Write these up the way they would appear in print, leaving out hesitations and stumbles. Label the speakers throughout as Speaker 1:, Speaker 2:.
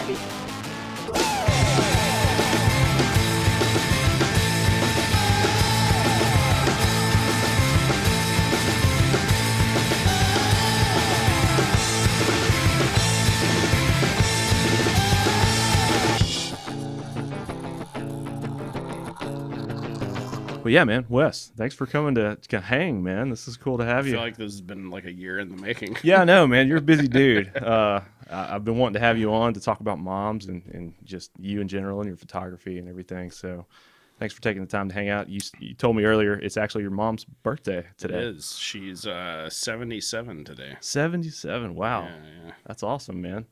Speaker 1: happy.
Speaker 2: Well, yeah, man, Wes, thanks for coming to hang, man. This is cool to have
Speaker 3: I
Speaker 2: you.
Speaker 3: feel like this has been like a year in the making.
Speaker 2: Yeah, I know, man. You're a busy dude. I've been wanting to have you on to talk about moms and just you in general and your photography and everything. So thanks for taking the time to hang out. You told me earlier it's actually your mom's birthday today.
Speaker 3: It is. She's 77 today.
Speaker 2: 77. Wow.
Speaker 3: Yeah.
Speaker 2: That's awesome, man.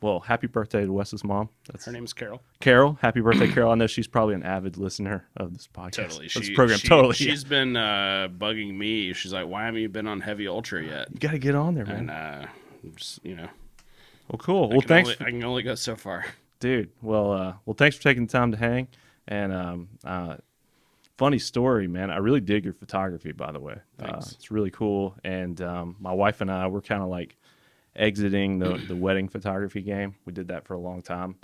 Speaker 2: Well, happy birthday to Wes's mom.
Speaker 3: Her name's Carol.
Speaker 2: Carol. Happy birthday, Carol. I know she's probably an avid listener of this podcast.
Speaker 3: Totally.
Speaker 2: This program. Totally.
Speaker 3: She's been bugging me. She's like, why haven't you been on Heavy Ultra yet?
Speaker 2: You got to get on there, man.
Speaker 3: And just,
Speaker 2: Well, cool. Well, thanks.
Speaker 3: I can only go so far.
Speaker 2: Dude, well, thanks for taking the time to hang. And funny story, man. I really dig your photography, by the way. It's really cool. And my wife and I, we're kind of like exiting the wedding photography game. We did that for a long time.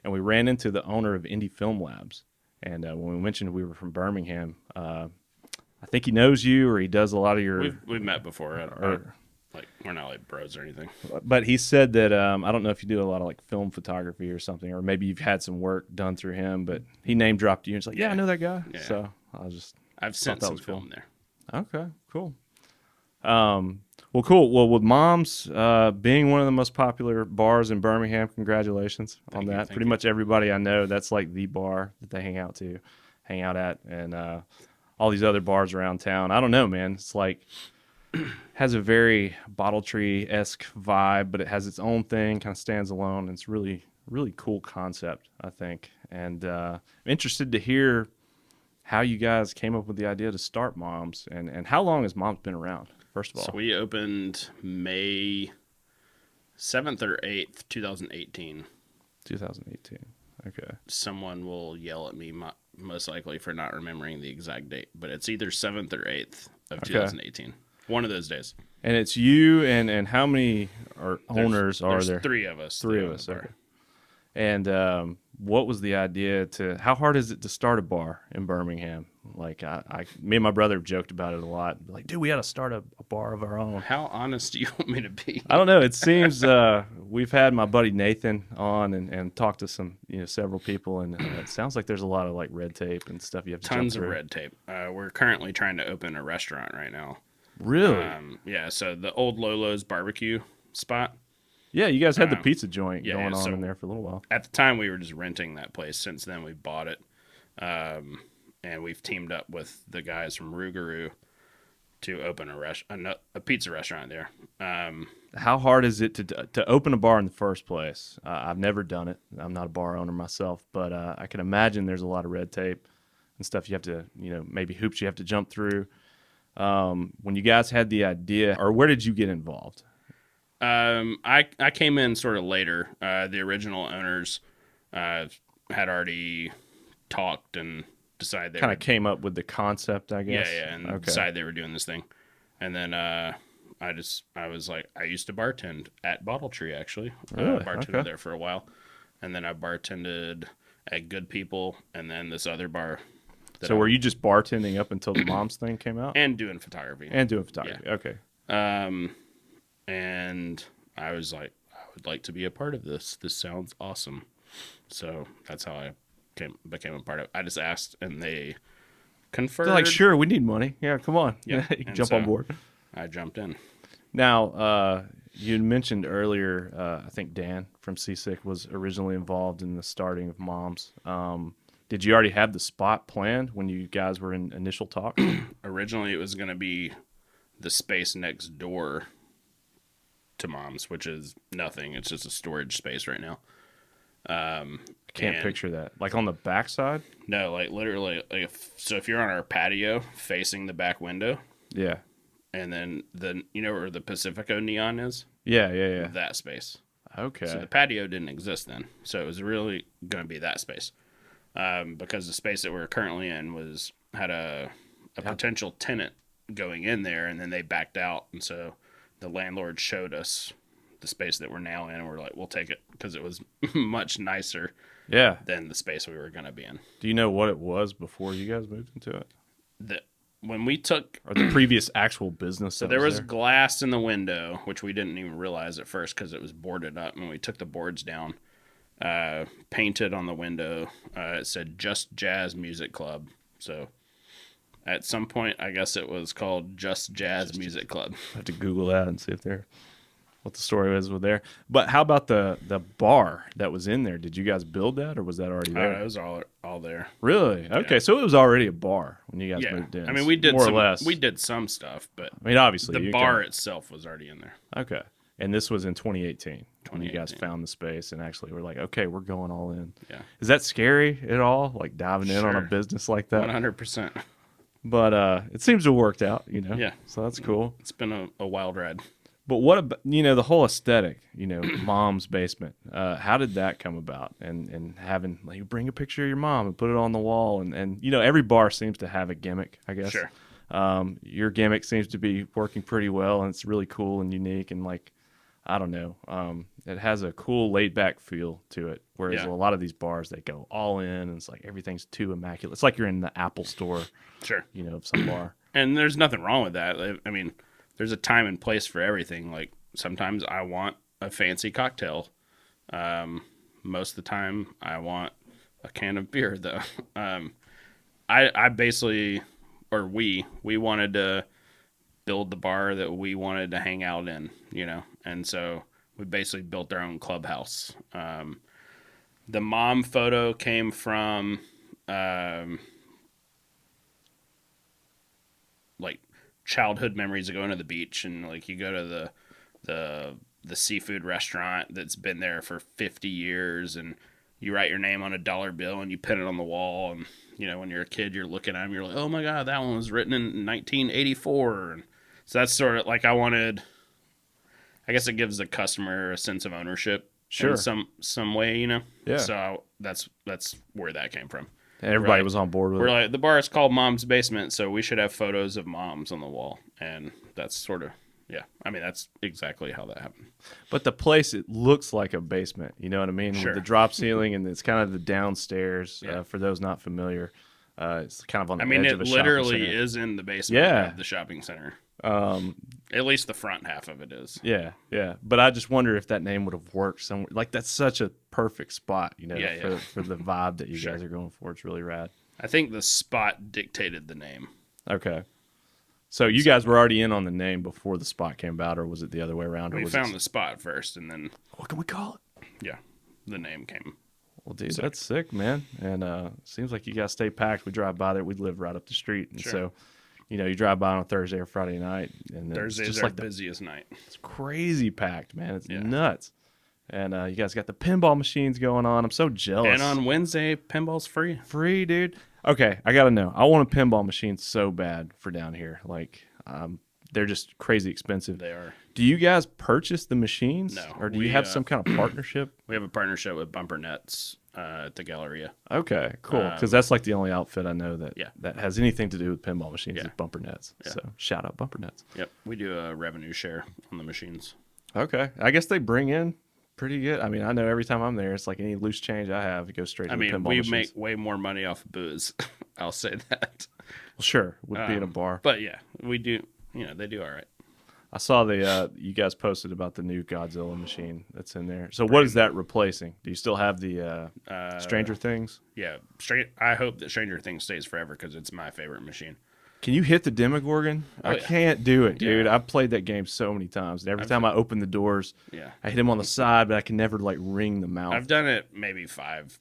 Speaker 2: And we ran into the owner of Indie Film Labs. And when we mentioned we were from Birmingham, I think he knows you or he does a lot of your...
Speaker 3: We've met before. Like, we're not like bros or anything.
Speaker 2: But he said that, I don't know if you do a lot of like film photography or something, or maybe you've had some work done through him, but he name dropped you and it's like, yeah, I know that guy.
Speaker 3: Yeah.
Speaker 2: So
Speaker 3: I've sent some film there.
Speaker 2: Okay, cool. Well, cool. Well, with Mom's being one of the most popular bars in Birmingham, congratulations on that. Pretty much everybody I know, that's like the bar that they hang out at, and all these other bars around town. I don't know, man. It's like has a very BottleTree-esque vibe, but it has its own thing, kind of stands alone. And it's really, really cool concept, I think. And I'm interested to hear how you guys came up with the idea to start Mom's, and how long has Mom's been around, first of all?
Speaker 3: So we opened May 7th or 8th, 2018.
Speaker 2: 2018. Okay.
Speaker 3: Someone will yell at me most likely for not remembering the exact date, but it's either 7th or 8th of 2018. One of those days.
Speaker 2: And it's you and how many owners are there?
Speaker 3: Three of us.
Speaker 2: Three of us. Okay. And what was the idea how hard is it to start a bar in Birmingham? Like me and my brother have joked about it a lot. Like, dude, we got to start a bar of our own.
Speaker 3: How honest do you want me to be?
Speaker 2: I don't know. It seems we've had my buddy Nathan on and talked to some, several people, and it sounds like there's a lot of like red tape and stuff you have to
Speaker 3: Tons
Speaker 2: jump
Speaker 3: of
Speaker 2: through.
Speaker 3: red tape. We're currently trying to open a restaurant right now.
Speaker 2: Really?
Speaker 3: Yeah. So the old Lolo's barbecue spot.
Speaker 2: Yeah, you guys had the pizza joint going on
Speaker 3: so
Speaker 2: in there for a little while.
Speaker 3: At the time, we were just renting that place. Since then, we bought it. And we've teamed up with the guys from Rougarou to open a pizza restaurant there.
Speaker 2: How hard is it to open a bar in the first place? I've never done it. I'm not a bar owner myself, but I can imagine there's a lot of red tape and stuff you have to, maybe hoops you have to jump through. When you guys had the idea, or where did you get involved?
Speaker 3: I came in sort of later. The original owners had already talked and decided they
Speaker 2: kind of came up with the concept, I guess.
Speaker 3: Yeah, and decided they were doing this thing. And then I was like, I used to bartend at BottleTree actually.
Speaker 2: Really?
Speaker 3: Bartended there for a while, and then I bartended at Good People, and then this other bar.
Speaker 2: So were you just bartending up until the Mom's thing came out?
Speaker 3: And doing photography.
Speaker 2: Yeah. Okay.
Speaker 3: And I was like, I would like to be a part of this. This sounds awesome. So that's how I became a part of it. I just asked, and they conferred.
Speaker 2: They're like, sure, we need money. Yeah, come on.
Speaker 3: Yeah,
Speaker 2: you can jump on board.
Speaker 3: I jumped in.
Speaker 2: Now, you mentioned earlier, I think Dan from Seasick was originally involved in the starting of Mom's. Did you already have the spot planned when you guys were in initial talk?
Speaker 3: Originally, it was going to be the space next door to Mom's, which is nothing. It's just a storage space right now.
Speaker 2: Can't picture that. Like on the back side?
Speaker 3: No, like literally. Like if you're on our patio facing the back window.
Speaker 2: Yeah.
Speaker 3: And then where the Pacifico neon is?
Speaker 2: Yeah.
Speaker 3: That space.
Speaker 2: Okay.
Speaker 3: So the patio didn't exist then. So it was really going to be that space. Because the space that we're currently in had a potential tenant going in there, and then they backed out. And so the landlord showed us the space that we're now in, and we're like, we'll take it because it was much nicer
Speaker 2: Yeah.
Speaker 3: than the space we were going to be in.
Speaker 2: Do you know what it was before you guys moved into it?
Speaker 3: When we took
Speaker 2: Or the previous actual business?
Speaker 3: So there was glass in the window, which we didn't even realize at first because it was boarded up. And we took the boards down, painted on the window. It said Just Jazz Music Club. So at some point, I guess it was called Just Jazz Music Club.
Speaker 2: I have to Google that and see if what the story was with there. But how about the bar that was in there? Did you guys build that, or was that already there?
Speaker 3: It was all there.
Speaker 2: Really? Okay,
Speaker 3: Yeah.
Speaker 2: so it was already a bar when you guys moved in.
Speaker 3: I mean, we did
Speaker 2: more
Speaker 3: or
Speaker 2: less.
Speaker 3: We did some stuff, but
Speaker 2: I mean, obviously
Speaker 3: the bar itself was already in there.
Speaker 2: Okay, and this was in 2018 when you guys found the space and actually were like, okay, we're going all in.
Speaker 3: Yeah.
Speaker 2: Is that scary at all? Like diving in on a
Speaker 3: Sure.
Speaker 2: business like that?
Speaker 3: 100%.
Speaker 2: But it seems to have worked out, you know.
Speaker 3: Yeah.
Speaker 2: So that's cool.
Speaker 3: It's been a wild ride.
Speaker 2: But what about, you know, the whole aesthetic, you know, mom's basement? How did that come about? And having, like, you bring a picture of your mom and put it on the wall. And you know, every bar seems to have a gimmick, I guess.
Speaker 3: Sure.
Speaker 2: Your gimmick seems to be working pretty well, and it's really cool and unique. And, like, I don't know, it has a cool laid back feel to it. Whereas a lot of these bars, they go all in, and it's like everything's too immaculate. It's like you're in the Apple store,
Speaker 3: Sure.
Speaker 2: you know, of some bar.
Speaker 3: And there's nothing wrong with that. I mean, there's a time and place for everything. Like sometimes I want a fancy cocktail. Most of the time I want a can of beer though. I basically, or we wanted to build the bar that we wanted to hang out in, you know? And so we basically built our own clubhouse. The mom photo came from, like childhood memories of going to the beach, and like you go to the seafood restaurant that's been there for 50 years, and you write your name on a dollar bill and you pin it on the wall, and you know when you're a kid you're looking at them, you're like, oh my god, that one was written in 1984. And so that's sort of like I guess it gives the customer a sense of ownership,
Speaker 2: Sure,
Speaker 3: in some way, you know.
Speaker 2: Yeah.
Speaker 3: So that's where that came from.
Speaker 2: And everybody was on board with
Speaker 3: We're
Speaker 2: it.
Speaker 3: like, the bar is called Mom's Basement, so we should have photos of moms on the wall. And that's sort of, yeah. I mean, that's exactly how that happened.
Speaker 2: But the place, it looks like a basement. You know what I mean?
Speaker 3: Sure.
Speaker 2: With the drop ceiling, and it's kind of the downstairs.
Speaker 3: Yeah.
Speaker 2: For those not familiar, it's kind of on the
Speaker 3: I mean,
Speaker 2: edge
Speaker 3: it
Speaker 2: of a shopping
Speaker 3: literally
Speaker 2: center.
Speaker 3: is in the basement
Speaker 2: Yeah.
Speaker 3: of the shopping center.
Speaker 2: At
Speaker 3: least the front half of it is.
Speaker 2: Yeah, yeah. But I just wonder if that name would have worked somewhere. Like, that's such a perfect spot, you know, for the vibe that you
Speaker 3: Sure.
Speaker 2: guys are going for. It's really rad.
Speaker 3: I think the spot dictated the name.
Speaker 2: Okay. So you guys were already in on the name before the spot came about, or was it the other way around? Or
Speaker 3: We
Speaker 2: was
Speaker 3: found the spot first, and then,
Speaker 2: what can we call it?
Speaker 3: yeah, the name came.
Speaker 2: Well, dude, that's sick, man. And seems like you guys stay packed. We drive by there. We live right up the street. And
Speaker 3: Sure.
Speaker 2: so, you know, you drive by on a Thursday or Friday night. And then
Speaker 3: Thursdays
Speaker 2: it's just
Speaker 3: are
Speaker 2: like
Speaker 3: the busiest night.
Speaker 2: it's crazy packed, man. It's
Speaker 3: Yeah.
Speaker 2: nuts. And you guys got the pinball machines going on. I'm so jealous.
Speaker 3: And on Wednesday, pinball's free.
Speaker 2: Free, dude. Okay, I got to know. I want a pinball machine so bad for down here. Like, they're just crazy expensive.
Speaker 3: They are.
Speaker 2: Do you guys purchase the machines?
Speaker 3: No,
Speaker 2: Or do
Speaker 3: we,
Speaker 2: you have some kind of partnership?
Speaker 3: We have a partnership with Bumper Nets at the Galleria.
Speaker 2: Okay, cool. Because that's like the only outfit I know that
Speaker 3: Yeah.
Speaker 2: that has anything to do with pinball machines
Speaker 3: Yeah.
Speaker 2: is Bumper Nets.
Speaker 3: Yeah.
Speaker 2: So shout out Bumper Nets.
Speaker 3: Yep, we do a revenue share on the machines.
Speaker 2: Okay, I guess they bring in pretty good. I mean, I know every time I'm there, it's like any loose change I have, it goes straight to
Speaker 3: I
Speaker 2: the
Speaker 3: mean,
Speaker 2: pinball
Speaker 3: we
Speaker 2: machines.
Speaker 3: make way more money off of booze. I'll say that.
Speaker 2: Well, sure, would be in a bar.
Speaker 3: But yeah, we do. You know, they do all right.
Speaker 2: I saw the you guys posted about the new Godzilla machine that's in there. So what is that replacing? Do you still have the Stranger Things?
Speaker 3: Yeah, I hope that Stranger Things stays forever because it's my favorite machine.
Speaker 2: Can you hit the Demogorgon? I
Speaker 3: yeah.
Speaker 2: can't do it, dude.
Speaker 3: Yeah.
Speaker 2: I've played that game so many times. And every time I open the doors,
Speaker 3: Yeah,
Speaker 2: I hit him on the side, but I can never like ring the mouth.
Speaker 3: I've done it maybe 5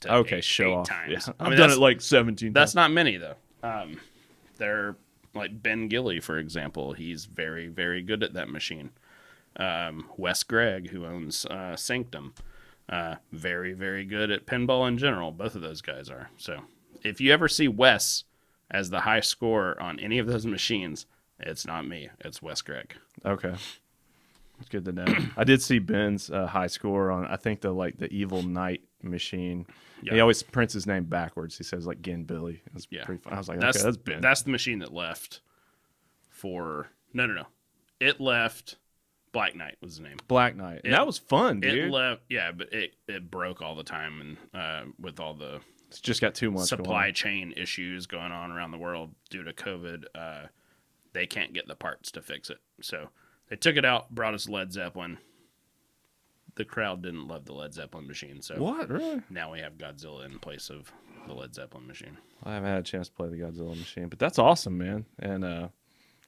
Speaker 3: to
Speaker 2: Okay,
Speaker 3: 8
Speaker 2: show off.
Speaker 3: times.
Speaker 2: Yeah.
Speaker 3: I
Speaker 2: I've
Speaker 3: mean,
Speaker 2: done
Speaker 3: that's-
Speaker 2: it like 17
Speaker 3: That's
Speaker 2: times.
Speaker 3: not many though. They're like Ben Gilly, for example. He's very, very good at that machine. Wes Gregg, who owns Sanctum, very, very good at pinball in general. Both of those guys are. So if you ever see Wes as the high scorer on any of those machines, it's not me. It's Wes Gregg.
Speaker 2: Okay. It's good to know. I did see Ben's high score on, I think, the Evil Knight machine.
Speaker 3: Yeah.
Speaker 2: He always prints his name backwards. He says like Gin Billy. It's pretty fun. I was like, okay, that's Ben.
Speaker 3: That's the machine that left for no. It left Black Knight was the name.
Speaker 2: Black Knight. And that was fun, dude.
Speaker 3: It left, yeah, but it broke all the time, and with all the
Speaker 2: It's just got too much
Speaker 3: supply chain issues going on around the world due to COVID, they can't get the parts to fix it. So they took it out, brought us Led Zeppelin. The crowd didn't love the Led Zeppelin machine, so
Speaker 2: What? Really?
Speaker 3: now we have Godzilla in place of the Led Zeppelin machine.
Speaker 2: I haven't had a chance to play the Godzilla machine, but that's awesome, man. And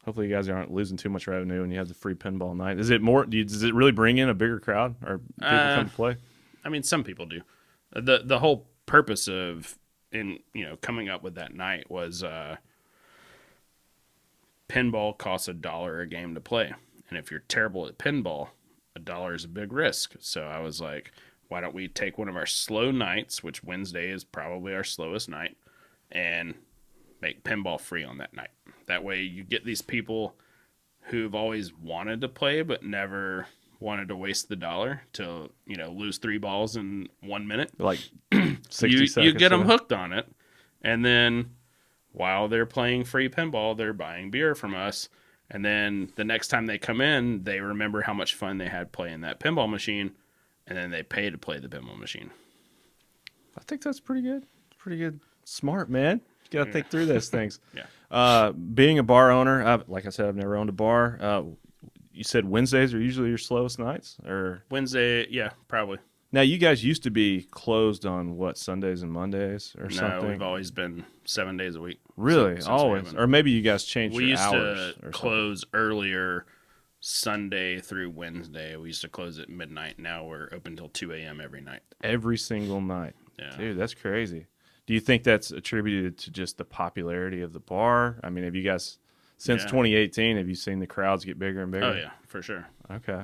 Speaker 2: hopefully you guys aren't losing too much revenue when you have the free pinball night. Is it more? Does it really bring in a bigger crowd, or people come to play?
Speaker 3: I mean, some people do. The whole purpose of coming up with that night was pinball costs $1 a game to play, and if you're terrible at pinball, $1 is a big risk. So I was like, why don't we take one of our slow nights, which Wednesday is probably our slowest night, and make pinball free on that night. That way you get these people who've always wanted to play but never wanted to waste the $1 to lose 3 balls in 1 minute.
Speaker 2: Like 60 seconds.
Speaker 3: You get them hooked on it, and then while they're playing free pinball, they're buying beer from us. And then the next time they come in, they remember how much fun they had playing that pinball machine, and then they pay to play the pinball machine.
Speaker 2: I think that's pretty good. Pretty good. Smart, man. You got to think through those things.
Speaker 3: Yeah.
Speaker 2: Being a bar owner, like I said, I've never owned a bar. You said Wednesdays are usually your slowest nights? Or
Speaker 3: Wednesday, yeah, probably.
Speaker 2: Now, you guys used to be closed on, what, Sundays and Mondays or something?
Speaker 3: No, we've always been 7 days a week.
Speaker 2: Really? Always? Or maybe you guys changed
Speaker 3: we
Speaker 2: your
Speaker 3: used
Speaker 2: hours
Speaker 3: to
Speaker 2: or
Speaker 3: close earlier Sunday through Wednesday. We used to close at midnight. Now we're open till 2 a.m. every night.
Speaker 2: Every single night.
Speaker 3: Yeah.
Speaker 2: Dude, that's crazy. Do you think that's attributed to just the popularity of the bar? I mean, have you guys, since 2018, have you seen the crowds get bigger and bigger?
Speaker 3: Oh, yeah, for sure.
Speaker 2: Okay.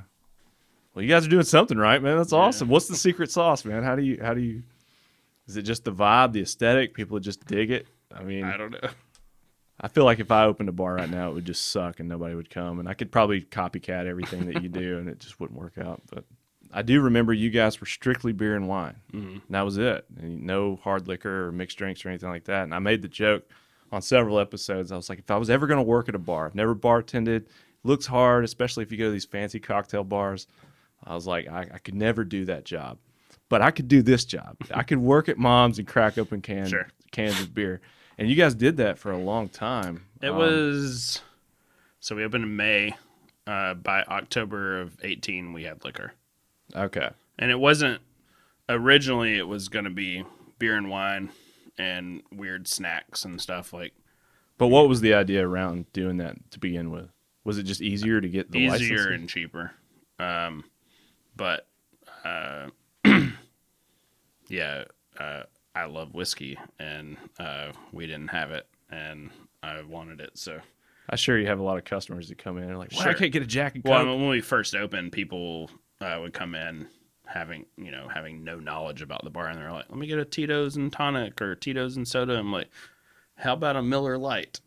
Speaker 2: Well, you guys are doing something right, man. That's awesome. What's the secret sauce, man? How do you, is it just the vibe, the aesthetic? People just dig it? I mean,
Speaker 3: I don't know.
Speaker 2: I feel like if I opened a bar right now, it would just suck and nobody would come. And I could probably copycat everything that you do and it just wouldn't work out. But I do remember you guys were strictly beer and wine. Mm-hmm. And that was it. And no hard liquor or mixed drinks or anything like that. And I made the joke on several episodes. I was like, if I was ever going to work at a bar, I've never bartended. It looks hard, especially if you go to these fancy cocktail bars. I was like, I could never do that job. But I could do this job. I could work at Mom's and crack open cans of beer. And you guys did that for a long time.
Speaker 3: It was, so we opened in May. By October of 18, we had liquor.
Speaker 2: Okay.
Speaker 3: And it wasn't, originally it was going to be beer and wine and weird snacks and stuff like.
Speaker 2: But what was the idea around doing that to begin with? Was it just easier to get the license?
Speaker 3: Easier and cheaper. But yeah, I love whiskey, and we didn't have it, and I wanted it, so.
Speaker 2: I'm sure you have a lot of customers that come in and are like, I can't get a Jack and Coke.
Speaker 3: Well, when we first opened, people would come in having no knowledge about the bar, and they're like, let me get a Tito's and tonic or Tito's and soda. I'm like, how about a Miller Lite?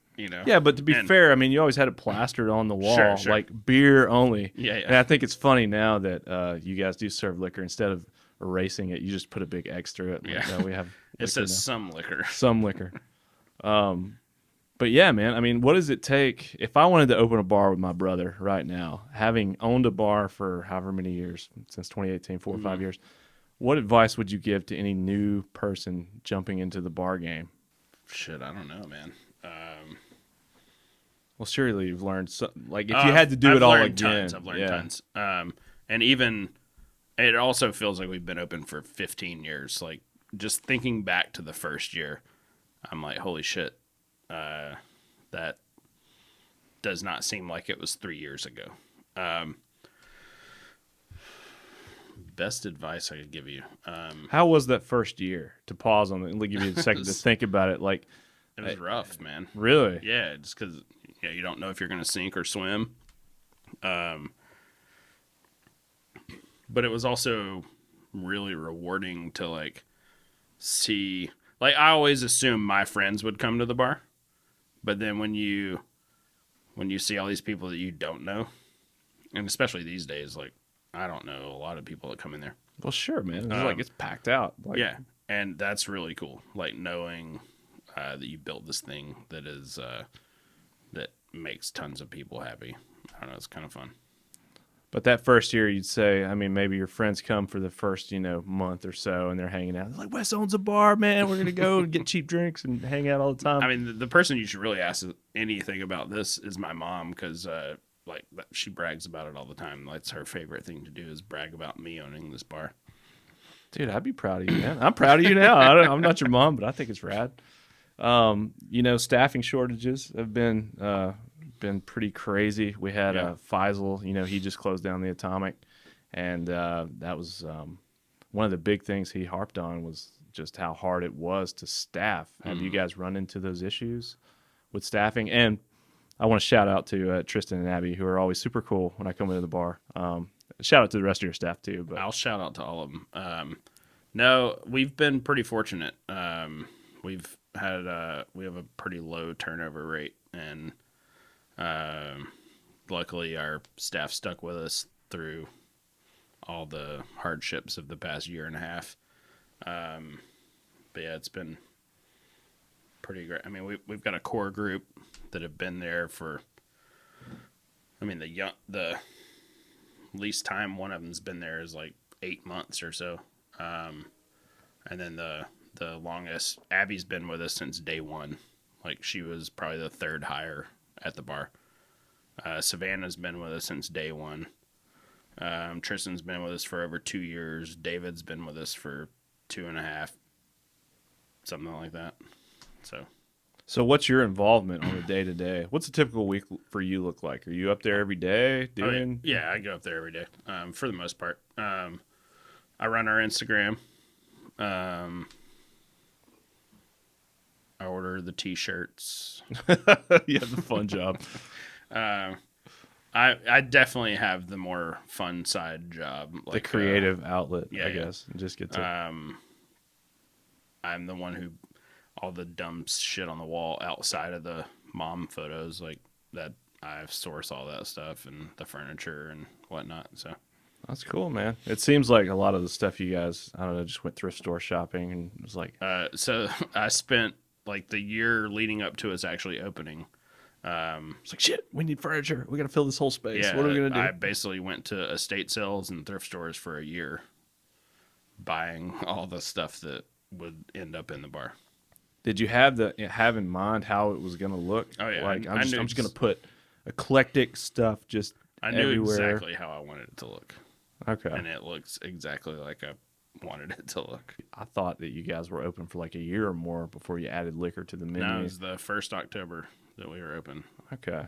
Speaker 2: Yeah, but to be fair, I mean, you always had it plastered on the wall,
Speaker 3: sure.
Speaker 2: like beer only.
Speaker 3: Yeah.
Speaker 2: And I think it's funny now that you guys do serve liquor. Instead of erasing it, you just put a big X through it.
Speaker 3: Yeah.
Speaker 2: Like, we have
Speaker 3: it says some liquor.
Speaker 2: Some liquor. But yeah, man, I mean, what does it take if I wanted to open a bar with my brother right now, having owned a bar for however many years, since 2018, 4 or 5 years, what advice would you give to any new person jumping into the bar game?
Speaker 3: Shit, I don't know, man.
Speaker 2: Well, surely you've learned like if you had to do it all again.
Speaker 3: I've learned tons. And even it also feels like we've been open for 15 years. Like just thinking back to the first year, I'm like, holy shit, that does not seem like it was 3 years ago. Best advice I could give you.
Speaker 2: How was that first year? To pause on it and give you a second to think about it. Like
Speaker 3: it was rough, man.
Speaker 2: Really?
Speaker 3: Yeah, just because you don't know if you're going to sink or swim. But it was also really rewarding to like see. Like I always assumed my friends would come to the bar, but then when you see all these people that you don't know, and especially these days, like I don't know a lot of people that come in there.
Speaker 2: Well, sure, man. It's like it's packed out. Like,
Speaker 3: yeah, and that's really cool. Like knowing that you built this thing that is that makes tons of people happy. I don't know. It's kind of fun.
Speaker 2: But that first year, you'd say, I mean, maybe your friends come for the first, month or so, and they're hanging out. They're like, Wes owns a bar, man. We're gonna go and get cheap drinks and hang out all the time.
Speaker 3: I mean, the person you should really ask anything about this is my mom, because she brags about it all the time. That's her favorite thing to do, is brag about me owning this bar.
Speaker 2: Dude, I'd be proud of you, man. I'm proud of you now. I'm not your mom, but I think it's rad. Staffing shortages have been pretty crazy. We had Faisal, he just closed down the Atomic, and that was one of the big things he harped on was just how hard it was to staff. Have you guys run into those issues with staffing? And I want to shout out to Tristan and Abby, who are always super cool when I come into the bar. Shout out to the rest of your staff too. But
Speaker 3: I'll shout out to all of them. No, we've been pretty fortunate. We've had we have a pretty low turnover rate, and luckily our staff stuck with us through all the hardships of the past year and a half. But yeah, it's been pretty great. I mean, we've got a core group that have been there for, the least time one of them's been there is like 8 months or so. And then the longest, Abby's been with us since day one. Like, she was probably the third hire at the bar. Savannah's been with us since day one. Tristan's been with us for over 2 years. David's been with us for 2.5, something like that. So
Speaker 2: what's your involvement on a day-to-day? What's a typical week for you look like? Are you up there every day doing?
Speaker 3: Yeah, I go up there every day, for the most part. I run our Instagram. I order the T-shirts.
Speaker 2: You have the fun job.
Speaker 3: I definitely have the more fun side job.
Speaker 2: The creative outlet, I guess. Just get to...
Speaker 3: I'm the one who... all the dumb shit on the wall outside of the mom photos, like that, I source all that stuff and the furniture and whatnot. So
Speaker 2: that's cool, man. It seems like a lot of the stuff you guys, I don't know, just went thrift store shopping and it was like...
Speaker 3: So I spent like the year leading up to us actually opening.
Speaker 2: It's like, shit, we need furniture. We got to fill this whole space.
Speaker 3: Yeah,
Speaker 2: what are we going to do?
Speaker 3: I basically went to estate sales and thrift stores for a year buying all the stuff that would end up in the bar.
Speaker 2: Did you have in mind how it was going to look?
Speaker 3: Oh yeah,
Speaker 2: like I'm just going to put eclectic stuff just
Speaker 3: I knew
Speaker 2: everywhere.
Speaker 3: exactly how I wanted it to look.
Speaker 2: Okay,
Speaker 3: and it looks exactly like I wanted it to look.
Speaker 2: I thought that you guys were open for like a year or more before you added liquor to the menu.
Speaker 3: No, it was the 1st October that we were open.
Speaker 2: Okay,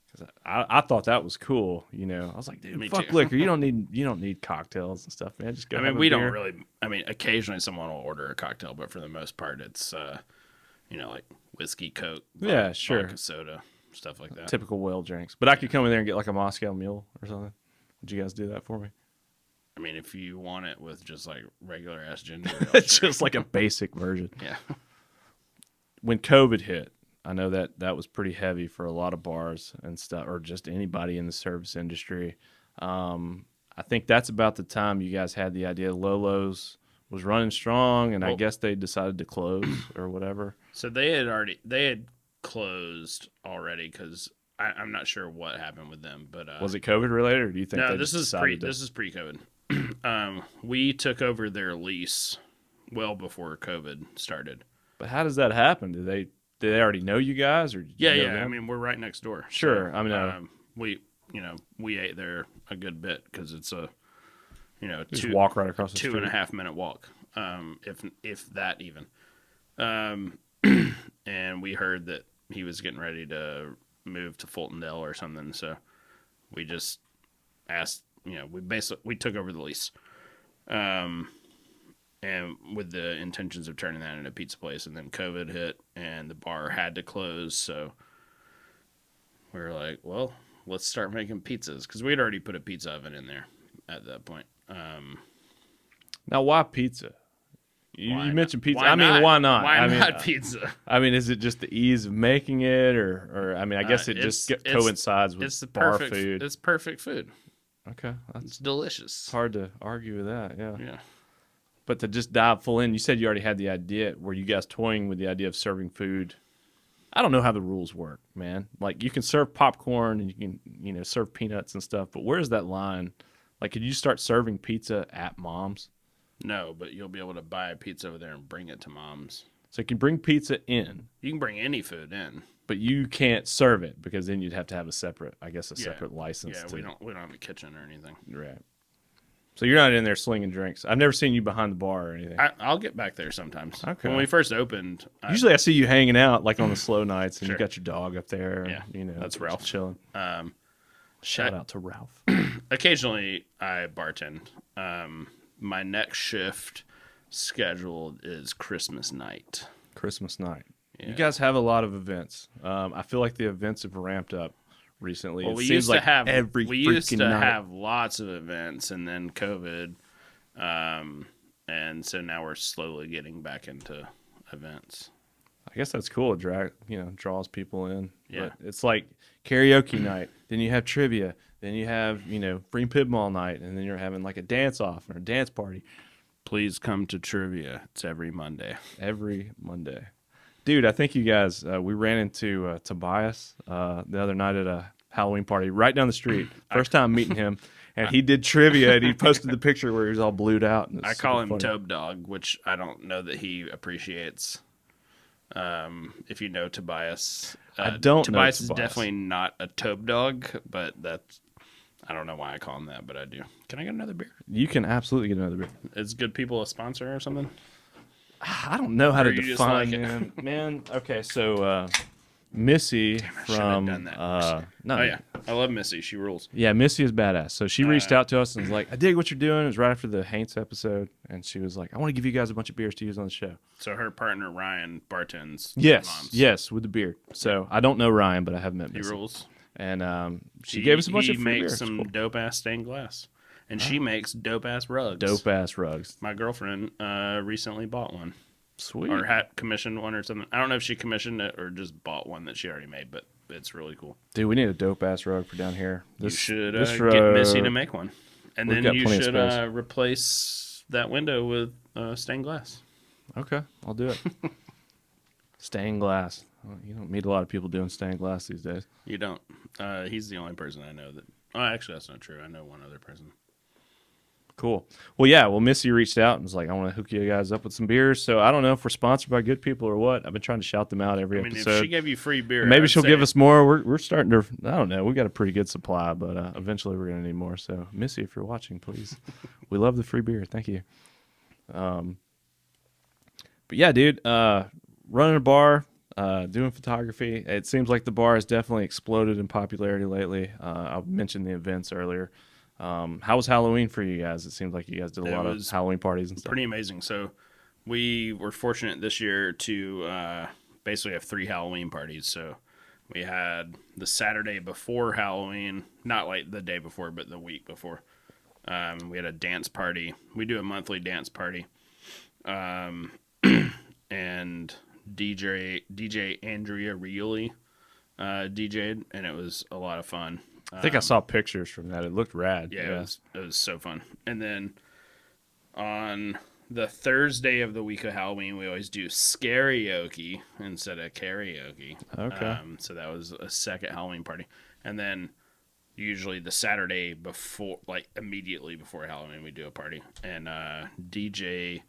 Speaker 2: because I thought that was cool. I was like, dude,
Speaker 3: Me
Speaker 2: fuck
Speaker 3: too.
Speaker 2: liquor. You don't need cocktails and stuff, man. Just go.
Speaker 3: We don't really. Occasionally someone will order a cocktail, but for the most part, it's like whiskey, Coke,
Speaker 2: yeah, sure,
Speaker 3: vodka, soda, stuff like that.
Speaker 2: Typical whale drinks. But I could come in there and get like a Moscow Mule or something. Would you guys do that for me?
Speaker 3: If you want it with just like regular ass ginger ale,
Speaker 2: It's
Speaker 3: sure.
Speaker 2: just like a basic version.
Speaker 3: Yeah.
Speaker 2: When COVID hit, I know that was pretty heavy for a lot of bars and stuff, or just anybody in the service industry. I think that's about the time you guys had the idea Lolo's was running strong, and I guess they decided to close or whatever.
Speaker 3: So they had closed already, because I'm not sure what happened with them, but
Speaker 2: was it COVID related, or do you think
Speaker 3: no?
Speaker 2: they
Speaker 3: This
Speaker 2: just
Speaker 3: is
Speaker 2: decided
Speaker 3: this is pre-COVID. We took over their lease well before COVID started.
Speaker 2: But how does that happen? Did they already know you guys, or did you know
Speaker 3: Yeah.
Speaker 2: them?
Speaker 3: We're right next door.
Speaker 2: Sure.
Speaker 3: So, we ate there a good bit because it's a
Speaker 2: just walk right across the
Speaker 3: two
Speaker 2: street.
Speaker 3: and a half minute walk, if that even. And we heard that he was getting ready to move to Fultondale or something, so we just asked. We took over the lease, and with the intentions of turning that into a pizza place, and then COVID hit and the bar had to close, so we were like, well, let's start making pizzas, because we'd already put a pizza oven in there at that point.
Speaker 2: Now, why pizza? You mentioned pizza.
Speaker 3: Why not?
Speaker 2: Why not?
Speaker 3: Why not pizza?
Speaker 2: Is it just the ease of making it, or I guess it just coincides with
Speaker 3: it's the
Speaker 2: bar
Speaker 3: perfect
Speaker 2: food.
Speaker 3: It's perfect food.
Speaker 2: Okay,
Speaker 3: It's delicious.
Speaker 2: It's hard to argue with that. Yeah.
Speaker 3: Yeah.
Speaker 2: But to just dive full in, you said you already had the idea. Were you guys toying with the idea of serving food I don't know how the rules work, man. Like you can serve popcorn and you can, serve peanuts and stuff, but where's that line? Like, could you start serving pizza at Mom's?
Speaker 3: No, but you'll be able to buy a pizza over there and bring it to Mom's.
Speaker 2: So you can bring pizza in,
Speaker 3: You can bring any food in.
Speaker 2: but you can't serve it because then you'd have to have a separate, I guess,
Speaker 3: Yeah.
Speaker 2: separate license.
Speaker 3: Yeah, we don't have a kitchen or anything.
Speaker 2: Right. So you're not in there slinging drinks. I've never seen you behind the bar or anything.
Speaker 3: I'll get back there sometimes.
Speaker 2: Okay.
Speaker 3: When we first opened,
Speaker 2: Usually I see you hanging out like on the slow nights, and
Speaker 3: Sure.
Speaker 2: you got your dog up there.
Speaker 3: Yeah, that's
Speaker 2: just
Speaker 3: Ralph.
Speaker 2: chilling. Shout out to Ralph.
Speaker 3: occasionally I bartend. My next shift scheduled is Christmas night.
Speaker 2: Christmas night.
Speaker 3: Yeah.
Speaker 2: You guys have a lot of events. I feel like the events have ramped up recently.
Speaker 3: Well,
Speaker 2: It
Speaker 3: we
Speaker 2: seems
Speaker 3: used
Speaker 2: like
Speaker 3: to have
Speaker 2: every
Speaker 3: we used
Speaker 2: freaking
Speaker 3: to
Speaker 2: night.
Speaker 3: have lots of events, and then COVID, and so now we're slowly getting back into events.
Speaker 2: I guess that's cool. It draws people in.
Speaker 3: Yeah.
Speaker 2: But it's like karaoke night. Then you have trivia. Then you have free pinball night, and then you're having like a dance off or a dance party
Speaker 3: Please come to trivia. It's every Monday.
Speaker 2: every Monday. Dude, I think you guys we ran into Tobias the other night at a Halloween party right down the street. First time meeting him, and he did trivia, and he posted the picture where he was all blued out. And
Speaker 3: I
Speaker 2: it's
Speaker 3: call
Speaker 2: super
Speaker 3: him
Speaker 2: funny.
Speaker 3: Tobe Dog, which I don't know that he appreciates. If you know Tobias,
Speaker 2: I don't know
Speaker 3: Tobias is
Speaker 2: Tobias.
Speaker 3: definitely not a Tobe Dog, but I don't know why I call him that, but I do. Can I get another beer?
Speaker 2: You can absolutely get another beer.
Speaker 3: Is Good People a sponsor or something?
Speaker 2: I don't know how to
Speaker 3: Or you just
Speaker 2: define
Speaker 3: like it?
Speaker 2: him. Man, okay, so Missy
Speaker 3: should've
Speaker 2: from
Speaker 3: done that
Speaker 2: no,
Speaker 3: Oh yeah, I love Missy. She rules.
Speaker 2: yeah, Missy is badass. So she reached out to us and was like, "I dig what you're doing." It was right after the Haints episode, and she was like, "I want to give you guys a bunch of beers to use on the show."
Speaker 3: So her partner Ryan bartends.
Speaker 2: Yes,
Speaker 3: Mom's.
Speaker 2: yes, with the beard. So I don't know Ryan, but I have met
Speaker 3: He
Speaker 2: Missy,
Speaker 3: rules.
Speaker 2: and she gave us a bunch of
Speaker 3: He
Speaker 2: free
Speaker 3: makes
Speaker 2: beers.
Speaker 3: some dope ass stained glass, and she makes dope ass rugs.
Speaker 2: Dope ass rugs.
Speaker 3: My girlfriend recently bought one.
Speaker 2: Sweet.
Speaker 3: Or had commissioned one or something. I don't know if she commissioned it or just bought one that she already made, but it's really cool.
Speaker 2: Dude, we need a dope ass rug for down here.
Speaker 3: You should
Speaker 2: this
Speaker 3: get
Speaker 2: rug-
Speaker 3: Missy to make one, and
Speaker 2: We've
Speaker 3: then
Speaker 2: got
Speaker 3: you
Speaker 2: plenty of
Speaker 3: should
Speaker 2: space.
Speaker 3: replace that window with stained glass.
Speaker 2: Okay, I'll do it. Stained glass. Well, you don't meet a lot of people doing stained glass these days.
Speaker 3: You don't. He's the only person I know that. Oh, actually, that's not true. I know one other person.
Speaker 2: Cool. Well, yeah. Well, Missy reached out and was like, "I want to hook you guys up with some beers." So I don't know if we're sponsored by good people or what. I've been trying to shout them out every
Speaker 3: I mean,
Speaker 2: episode.
Speaker 3: if she gave you free beer,
Speaker 2: Maybe
Speaker 3: I'd
Speaker 2: she'll
Speaker 3: say
Speaker 2: give us more. We're starting to. I don't know. We got a pretty good supply, but eventually we're gonna need more. So Missy, if you're watching, please. We love the free beer. Thank you. But yeah, dude. Running a bar, doing photography. It seems like the bar has definitely exploded in popularity lately. I mentioned the events earlier. How was Halloween for you guys? It seems like you guys did a
Speaker 3: It
Speaker 2: lot of
Speaker 3: was
Speaker 2: Halloween parties and stuff.
Speaker 3: pretty amazing. So we were fortunate this year to basically have 3 Halloween parties. So we had the Saturday before Halloween, not like the day before, but the week before. We had a dance party. We do a monthly dance party. And DJ Andrea Rioli DJ'd, and it was a lot of fun.
Speaker 2: I think I saw pictures from that. It looked rad.
Speaker 3: Yeah, it was so fun. And then on the Thursday of the week of Halloween, we always do scarioke instead of karaoke.
Speaker 2: Okay.
Speaker 3: So that was a second Halloween party. And then usually the Saturday before, like immediately before Halloween, we do a party. And DJ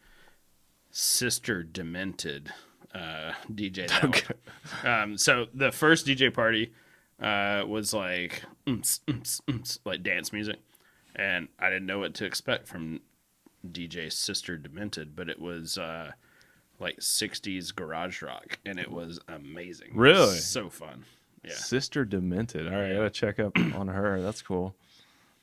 Speaker 3: Sister Demented DJ that
Speaker 2: Okay.
Speaker 3: one. So the first DJ party was like like dance music, and I didn't know what to expect from DJ Sister Demented, but it was like 60s garage rock, and it was amazing.
Speaker 2: Really?
Speaker 3: It was so fun. Yeah.
Speaker 2: Sister Demented. All right, I gotta check up on her. That's cool.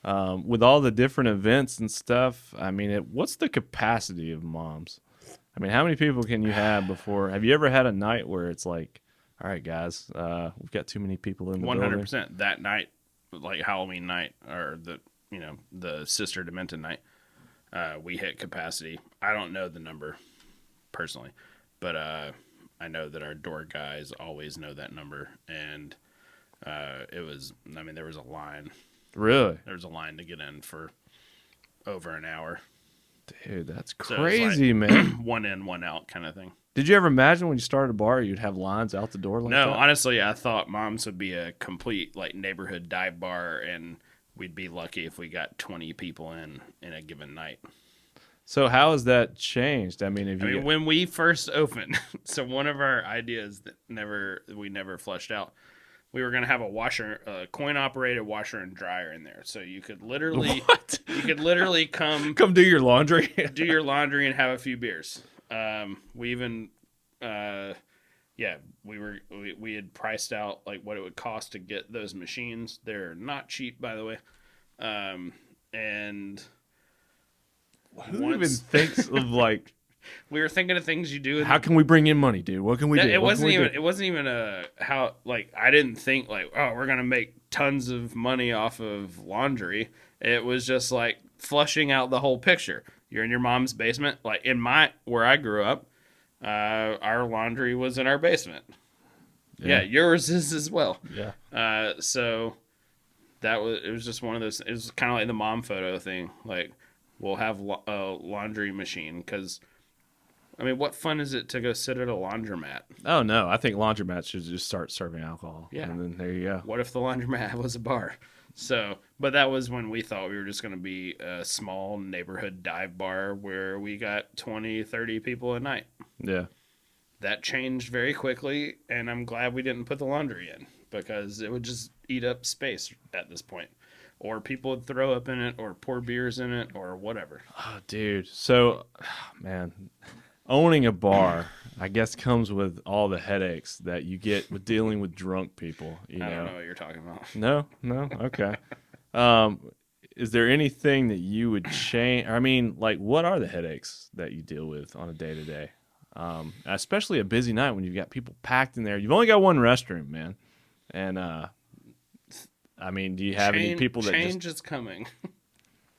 Speaker 2: With all the different events and stuff, I mean, what's the capacity of Moms? I mean, how many people can you have before? Have you ever had a night where it's like, all right, guys, we've got too many people in the building?
Speaker 3: 100% that night, like Halloween night, or the Sister Demented night, we hit capacity. I don't know the number personally, but I know that our door guys always know that number, and there was a line.
Speaker 2: Really?
Speaker 3: There was a line to get in for over an hour.
Speaker 2: Dude, that's
Speaker 3: So it was like
Speaker 2: crazy, man.
Speaker 3: one in, one out kind of thing.
Speaker 2: Did you ever imagine when you started a bar, you'd have lines out the door like
Speaker 3: No,
Speaker 2: that?
Speaker 3: honestly, I thought Mom's would be a complete like neighborhood dive bar, and we'd be lucky if we got 20 people in a given night.
Speaker 2: So how has that changed? I mean,
Speaker 3: When we first opened, so one of our ideas that we never fleshed out, we were gonna have a coin operated washer and dryer in there, so you could literally
Speaker 2: what?
Speaker 3: you could literally come
Speaker 2: Come do your laundry.
Speaker 3: do your laundry and have a few beers. We even, we had priced out like what it would cost to get those machines. They're not cheap, by the way. And
Speaker 2: Who even thinks of like?
Speaker 3: we were thinking of things you do.
Speaker 2: How can we bring in money, dude? What can we do?
Speaker 3: It wasn't even how like I didn't think like, oh, we're gonna make tons of money off of laundry. It was just like flushing out the whole picture. You're in your mom's basement, like where I grew up. Our laundry was in our basement. Yeah, yours is as well.
Speaker 2: Yeah.
Speaker 3: So it was just one of those. It was kind of like the mom photo thing. Like we'll have a laundry machine because. I mean, what fun is it to go sit at a laundromat?
Speaker 2: Oh no, I think laundromats should just start serving alcohol.
Speaker 3: Yeah,
Speaker 2: and then there you go.
Speaker 3: What if the laundromat was a bar? So, but that was when we thought we were just going to be a small neighborhood dive bar where we got 20, 30 people a night.
Speaker 2: Yeah.
Speaker 3: That changed very quickly, and I'm glad we didn't put the laundry in because it would just eat up space at this point. Or people would throw up in it or pour beers in it or whatever.
Speaker 2: Oh, dude. So, man, owning a bar, I guess, comes with all the headaches that you get with dealing with drunk people. I
Speaker 3: don't know what you're talking about.
Speaker 2: No? Okay. Is there anything that you would change? I mean, like, what are the headaches that you deal with on a day-to-day? Especially a busy night when you've got people packed in there. You've only got one restroom, man. And, I mean, do you have any people that
Speaker 3: change is coming?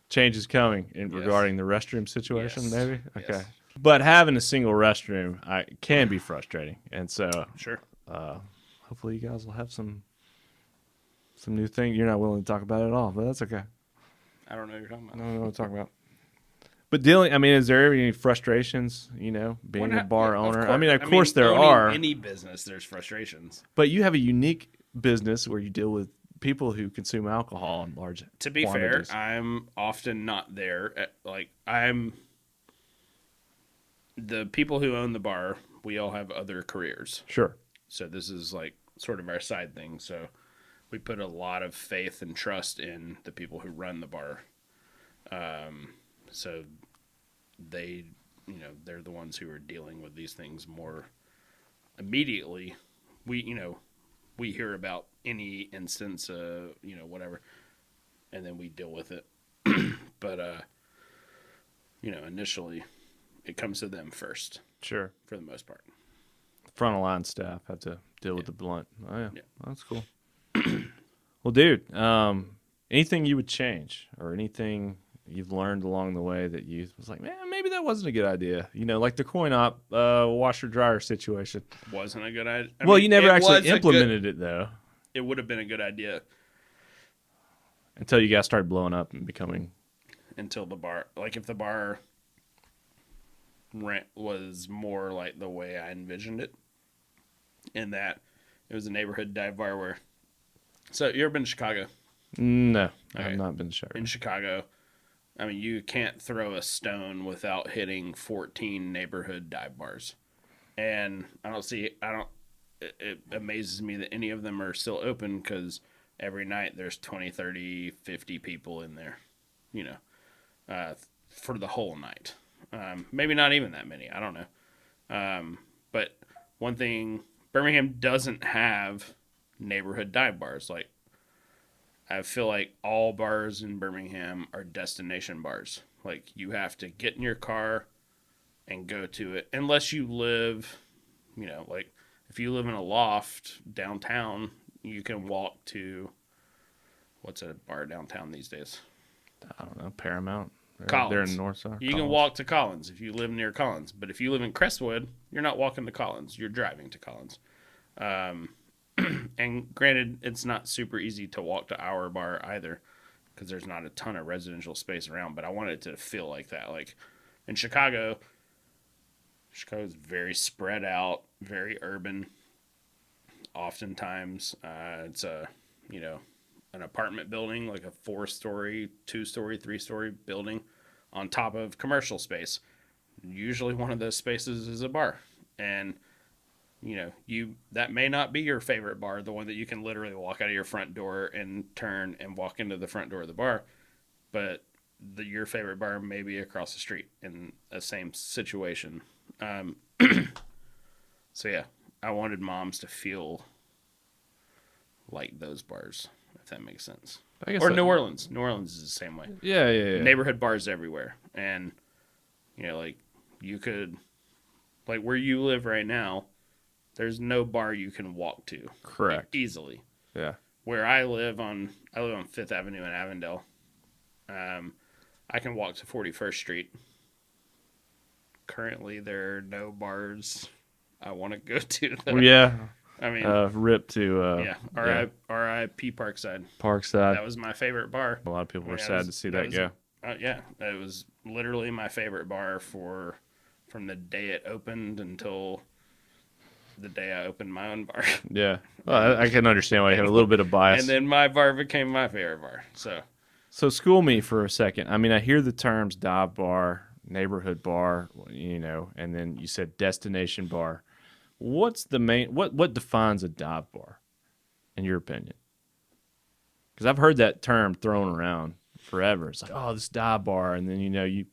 Speaker 2: Change is coming regarding the restroom situation,
Speaker 3: Yes.
Speaker 2: maybe? Okay.
Speaker 3: Yes.
Speaker 2: But having a single restroom can be frustrating. And so
Speaker 3: Sure.
Speaker 2: hopefully you guys will have some new thing. You're not willing to talk about it at all, but that's okay.
Speaker 3: I don't know what you're talking about.
Speaker 2: I don't know what to talk about. But is there ever any frustrations, being a bar owner? Of course there are.
Speaker 3: Any business, there's frustrations.
Speaker 2: But you have a unique business where you deal with people who consume alcohol in large
Speaker 3: To be
Speaker 2: quantities.
Speaker 3: fair, I'm often not there. The people who own the bar, we all have other careers.
Speaker 2: Sure.
Speaker 3: So this is like sort of our side thing. So we put a lot of faith and trust in the people who run the bar. So they, they're the ones who are dealing with these things more immediately. We hear about any instance, whatever, and then we deal with it. But, initially it comes to them first.
Speaker 2: Sure.
Speaker 3: For the most part.
Speaker 2: Front of line staff have to deal with the blunt. Oh, yeah.
Speaker 3: Yeah.
Speaker 2: That's cool. Well, dude, anything you would change or anything you've learned along the way that you was like, man, maybe that wasn't a good idea. Like the coin op washer dryer situation.
Speaker 3: Wasn't a good idea.
Speaker 2: You never actually implemented it, though.
Speaker 3: It would have been a good idea.
Speaker 2: Until you guys started blowing up and becoming.
Speaker 3: Until the bar, like if the bar rent was more like the way I envisioned it, in that it was a neighborhood dive bar where. So you ever been to Chicago?
Speaker 2: No,
Speaker 3: Okay.
Speaker 2: I've not been to Chicago.
Speaker 3: In Chicago, you can't throw a stone without hitting 14 neighborhood dive bars, and it amazes me that any of them are still open because every night there's 20, 30, 50 people in there, for the whole night. Maybe not even that many. I don't know. But one thing, Birmingham doesn't have neighborhood dive bars. Like, I feel like all bars in Birmingham are destination bars. Like, you have to get in your car and go to it. Unless you live, like, if you live in a loft downtown, you can walk to, what's a bar downtown these days?
Speaker 2: I don't know, Paramount.
Speaker 3: Collins.
Speaker 2: They're in North Side.
Speaker 3: You can walk to Collins if you live near Collins. But if you live in Crestwood, you're not walking to Collins. You're driving to Collins. And granted, it's not super easy to walk to our bar either because there's not a ton of residential space around. But I want it to feel like that. Like, in Chicago's very spread out, very urban. Oftentimes, it's an apartment building, like a 4-story, 2-story, 3-story building on top of commercial space. Usually one of those spaces is a bar. And that may not be your favorite bar, the one that you can literally walk out of your front door and turn and walk into the front door of the bar, but your favorite bar may be across the street in the same situation. So yeah, I wanted moms to feel like those bars, if that makes sense.
Speaker 2: I guess
Speaker 3: Or New Orleans. New Orleans is the same way.
Speaker 2: Yeah.
Speaker 3: Neighborhood bars everywhere, and like you could, like where you live right now. There's no bar you can walk to.
Speaker 2: Correct.
Speaker 3: Easily.
Speaker 2: Yeah.
Speaker 3: Where I live on 5th Avenue in Avondale. I can walk to 41st Street. Currently, there are no bars I want to go to.
Speaker 2: Yeah.
Speaker 3: I mean,
Speaker 2: rip to
Speaker 3: R.I.P. Parkside.
Speaker 2: Parkside.
Speaker 3: That was my favorite bar.
Speaker 2: A lot of people were sad to see that go.
Speaker 3: Yeah, it was literally my favorite bar from the day it opened until the day I opened my own bar.
Speaker 2: Yeah. Well, I can understand why you have a little bit of bias.
Speaker 3: And then my bar became my favorite bar.
Speaker 2: So school me for a second. I mean, I hear the terms dive bar, neighborhood bar, and then you said destination bar. What's the main, what defines a dive bar, in your opinion? Because I've heard that term thrown around forever. It's like, oh, this dive bar. And then, you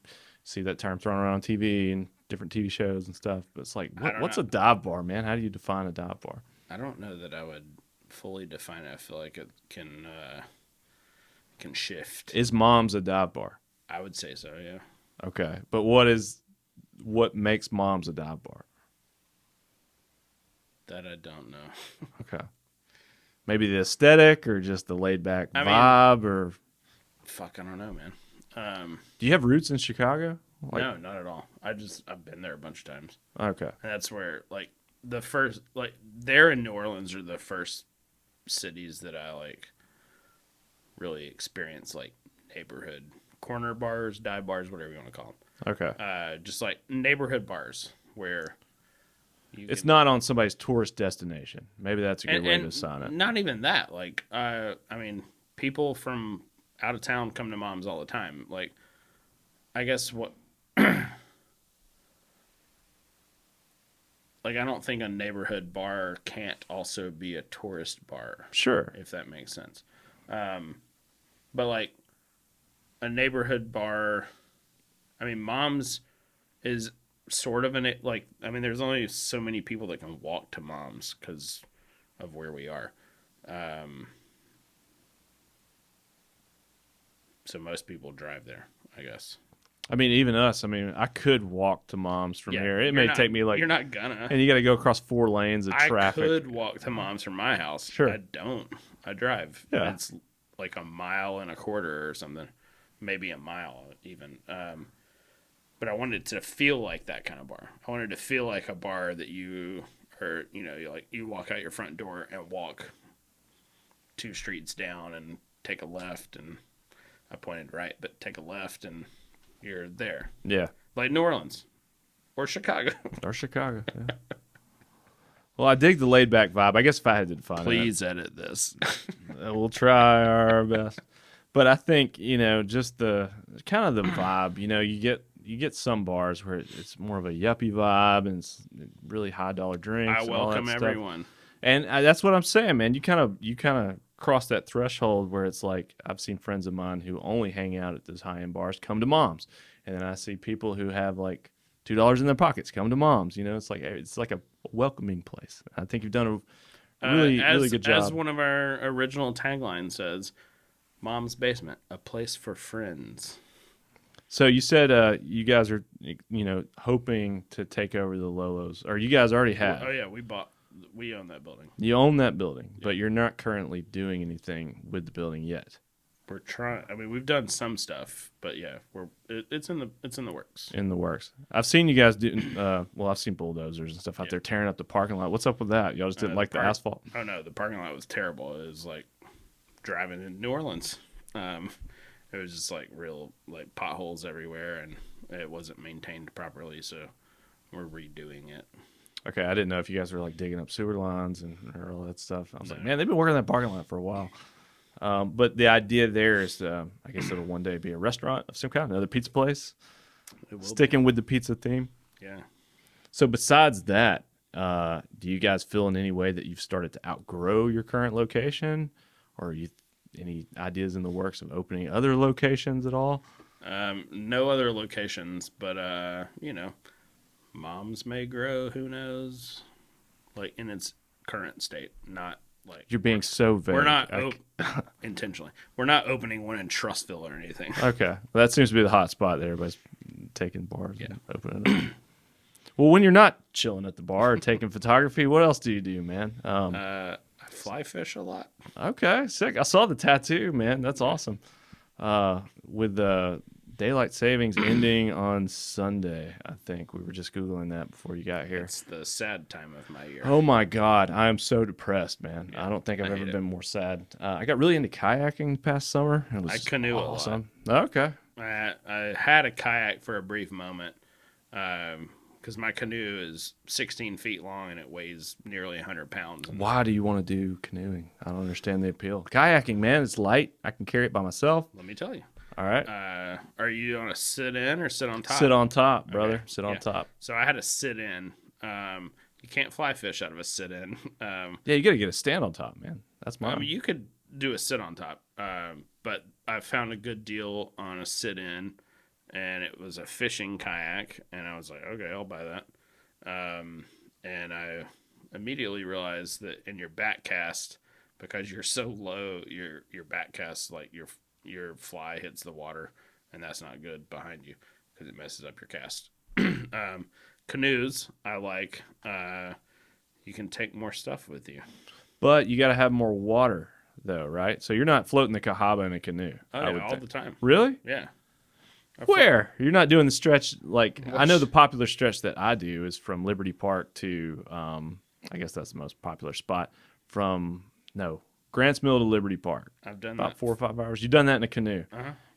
Speaker 2: see that term thrown around on TV and different TV shows and stuff. But it's like, what's a dive bar, man? How do you define a dive bar?
Speaker 3: I don't know that I would fully define it. I feel like it can shift.
Speaker 2: Is Mom's a dive bar?
Speaker 3: I would say so, yeah.
Speaker 2: Okay. But what makes Mom's a dive bar?
Speaker 3: That I don't know.
Speaker 2: Okay. Maybe the aesthetic or just the laid back vibe or
Speaker 3: fuck, I don't know, man.
Speaker 2: Do you have roots in Chicago?
Speaker 3: No, not at all. I've been there a bunch of times.
Speaker 2: Okay.
Speaker 3: And that's where the first there in New Orleans are the first cities that I really experienced neighborhood corner bars, dive bars, whatever you want to call them.
Speaker 2: Okay.
Speaker 3: Just neighborhood bars where
Speaker 2: it's not on somebody's tourist destination. Maybe that's a good way to assign it.
Speaker 3: Not even that. People from out of town come to Mom's all the time. I guess what I don't think a neighborhood bar can't also be a tourist bar.
Speaker 2: Sure.
Speaker 3: If that makes sense. But a neighborhood bar, Mom's is sort of there's only so many people that can walk to Mom's because of where we are. So most people drive there, I guess.
Speaker 2: Even us. I could walk to Mom's from here. It may take me
Speaker 3: You're not gonna.
Speaker 2: And you got to go across 4 lanes of traffic.
Speaker 3: I could walk to Mom's from my house.
Speaker 2: Sure.
Speaker 3: I don't. I drive.
Speaker 2: Yeah.
Speaker 3: It's a mile and a quarter or something. Maybe a mile even. But I wanted to feel like that kind of bar. I wanted to feel like a bar that you walk out your front door and walk 2 streets down and take a left, and I pointed right, but take a left and you're there.
Speaker 2: Yeah.
Speaker 3: Like New Orleans or Chicago.
Speaker 2: Yeah. Well, I dig the laid back vibe. I guess if I had to define
Speaker 3: Please edit this.
Speaker 2: We'll try our best. But I think, just the kind of the vibe, you get some bars where it's more of a yuppie vibe and it's really high dollar drinks.
Speaker 3: I welcome everyone.
Speaker 2: And that's what I'm saying, man. You kind of cross that threshold where it's like I've seen friends of mine who only hang out at those high end bars come to Mom's, and then I see people who have $2 in their pockets come to Mom's. It's like a welcoming place. I think you've done a really good job.
Speaker 3: As one of our original taglines says, "Mom's Basement, a place for friends."
Speaker 2: So you said you guys are hoping to take over the Lolos, or you guys already have?
Speaker 3: Oh yeah, we own that building.
Speaker 2: You own that building, but you're not currently doing anything with the building yet.
Speaker 3: We're trying. We've done some stuff, but yeah, it's in the works.
Speaker 2: In the works. I've seen you guys do. I've seen bulldozers and stuff out there tearing up the parking lot. What's up with that? Y'all just didn't like the asphalt?
Speaker 3: Oh no, the parking lot was terrible. It was like driving in New Orleans. It was just real potholes everywhere, and it wasn't maintained properly, so we're redoing it.
Speaker 2: Okay, I didn't know if you guys were like digging up sewer lines and all that stuff. I was like, man, they've been working on that parking lot for a while. But the idea there is, I guess it'll one day be a restaurant of some kind, another pizza place. Sticking with the pizza theme.
Speaker 3: Yeah.
Speaker 2: So besides that, do you guys feel in any way that you've started to outgrow your current location, or any ideas in the works of opening other locations at all?
Speaker 3: No other locations, but Mom's may grow. Who knows? Like in its current state, not like
Speaker 2: You're being so vague.
Speaker 3: we're not intentionally. We're not opening one in Trustville or anything.
Speaker 2: Okay, well, that seems to be the hot spot that everybody's taking bars and opening them. Well, when you're not chilling at the bar or taking photography, what else do you do, man?
Speaker 3: I fly fish a lot.
Speaker 2: Okay, sick. I saw the tattoo, man. That's awesome. With the daylight savings ending on Sunday, I think we were just Googling that before you got here.
Speaker 3: It's the sad time of my year.
Speaker 2: Oh my God, I am so depressed, man.
Speaker 3: Yeah,
Speaker 2: I don't think I've
Speaker 3: I
Speaker 2: ever
Speaker 3: hate
Speaker 2: been more sad. I got really into kayaking the past summer. It was
Speaker 3: I canoe
Speaker 2: awesome. Okay.
Speaker 3: I had a kayak for a brief moment because my canoe is 16 feet long and it weighs nearly 100 pounds.
Speaker 2: Why do you want to do canoeing? I don't understand the appeal. Kayaking, man, it's light. I can carry it by myself.
Speaker 3: Let me tell you.
Speaker 2: All right.
Speaker 3: Are you on a sit-in or sit on top?
Speaker 2: Sit on top, brother.
Speaker 3: Okay.
Speaker 2: Sit on top.
Speaker 3: So I had a sit-in. You can't fly fish out of a sit-in.
Speaker 2: Yeah, you got to get a stand on top, man. That's mine.
Speaker 3: I mean, you could do a sit on top, but I found a good deal on a sit-in, and it was a fishing kayak, and I was like, okay, I'll buy that. And I immediately realized that in your back cast, because you're so low, your back cast, like your fly hits the water, and that's not good behind you because it messes up your cast. Canoes, I like. You can take more stuff with you.
Speaker 2: But you got to have more water, though, right? So you're not floating the Cahaba in a canoe.
Speaker 3: Oh,
Speaker 2: I
Speaker 3: yeah,
Speaker 2: would
Speaker 3: all
Speaker 2: think.
Speaker 3: the time.
Speaker 2: Really?
Speaker 3: Yeah.
Speaker 2: Where? You're not doing the stretch like I know the popular stretch that I do is from Liberty Park to I guess that's the most popular spot Grants Mill to Liberty Park.
Speaker 3: I've done
Speaker 2: About
Speaker 3: that.
Speaker 2: 4 or 5 hours. You've done that in a canoe.